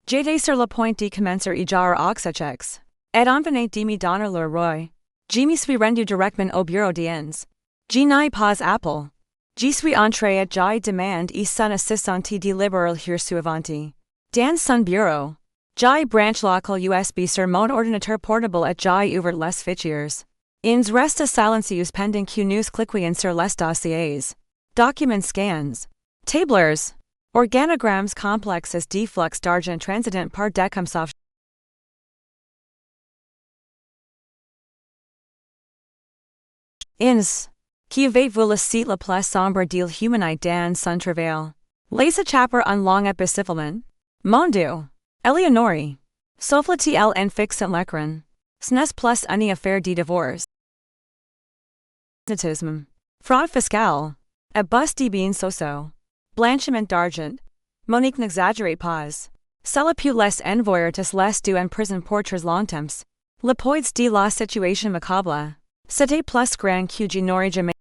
Speaker 1: J'étais sur le point de commencer à jar aux échecs. Et on venait de me donner leur roi. Je me suis rendu directement au bureau d'ins. Je n'ai pas appel. Je suis entré et j'ai demandé son assistante de libérer le suivante. Dans son bureau. J'ai branché la clé USB sur mon ordinateur portable et j'ai ouvert les fichiers. Ins resta silencieuse pendant que nous cliquions sur les dossiers. Document scans. Tableurs. Organogrammes complexes de flux d'argent transitant par décomsauf. Ins. Qui avez-vous laissé la place sombre d'il humanité dans son travail? Les chaper un long épicifilement. Monde. Eleonore. Souffle-t-il en fixant l'écran? Ce n'est plus une affaire de divorce. Népotisme. Fraude fiscale. Abus de biens sociaux. Blanchiment d'argent. Monique n'exagérez pas. Cela peut les envoyer les deux en prison pour très longtemps. Le poids de la situation macabre. C'était plus grand que je n'aurais jamais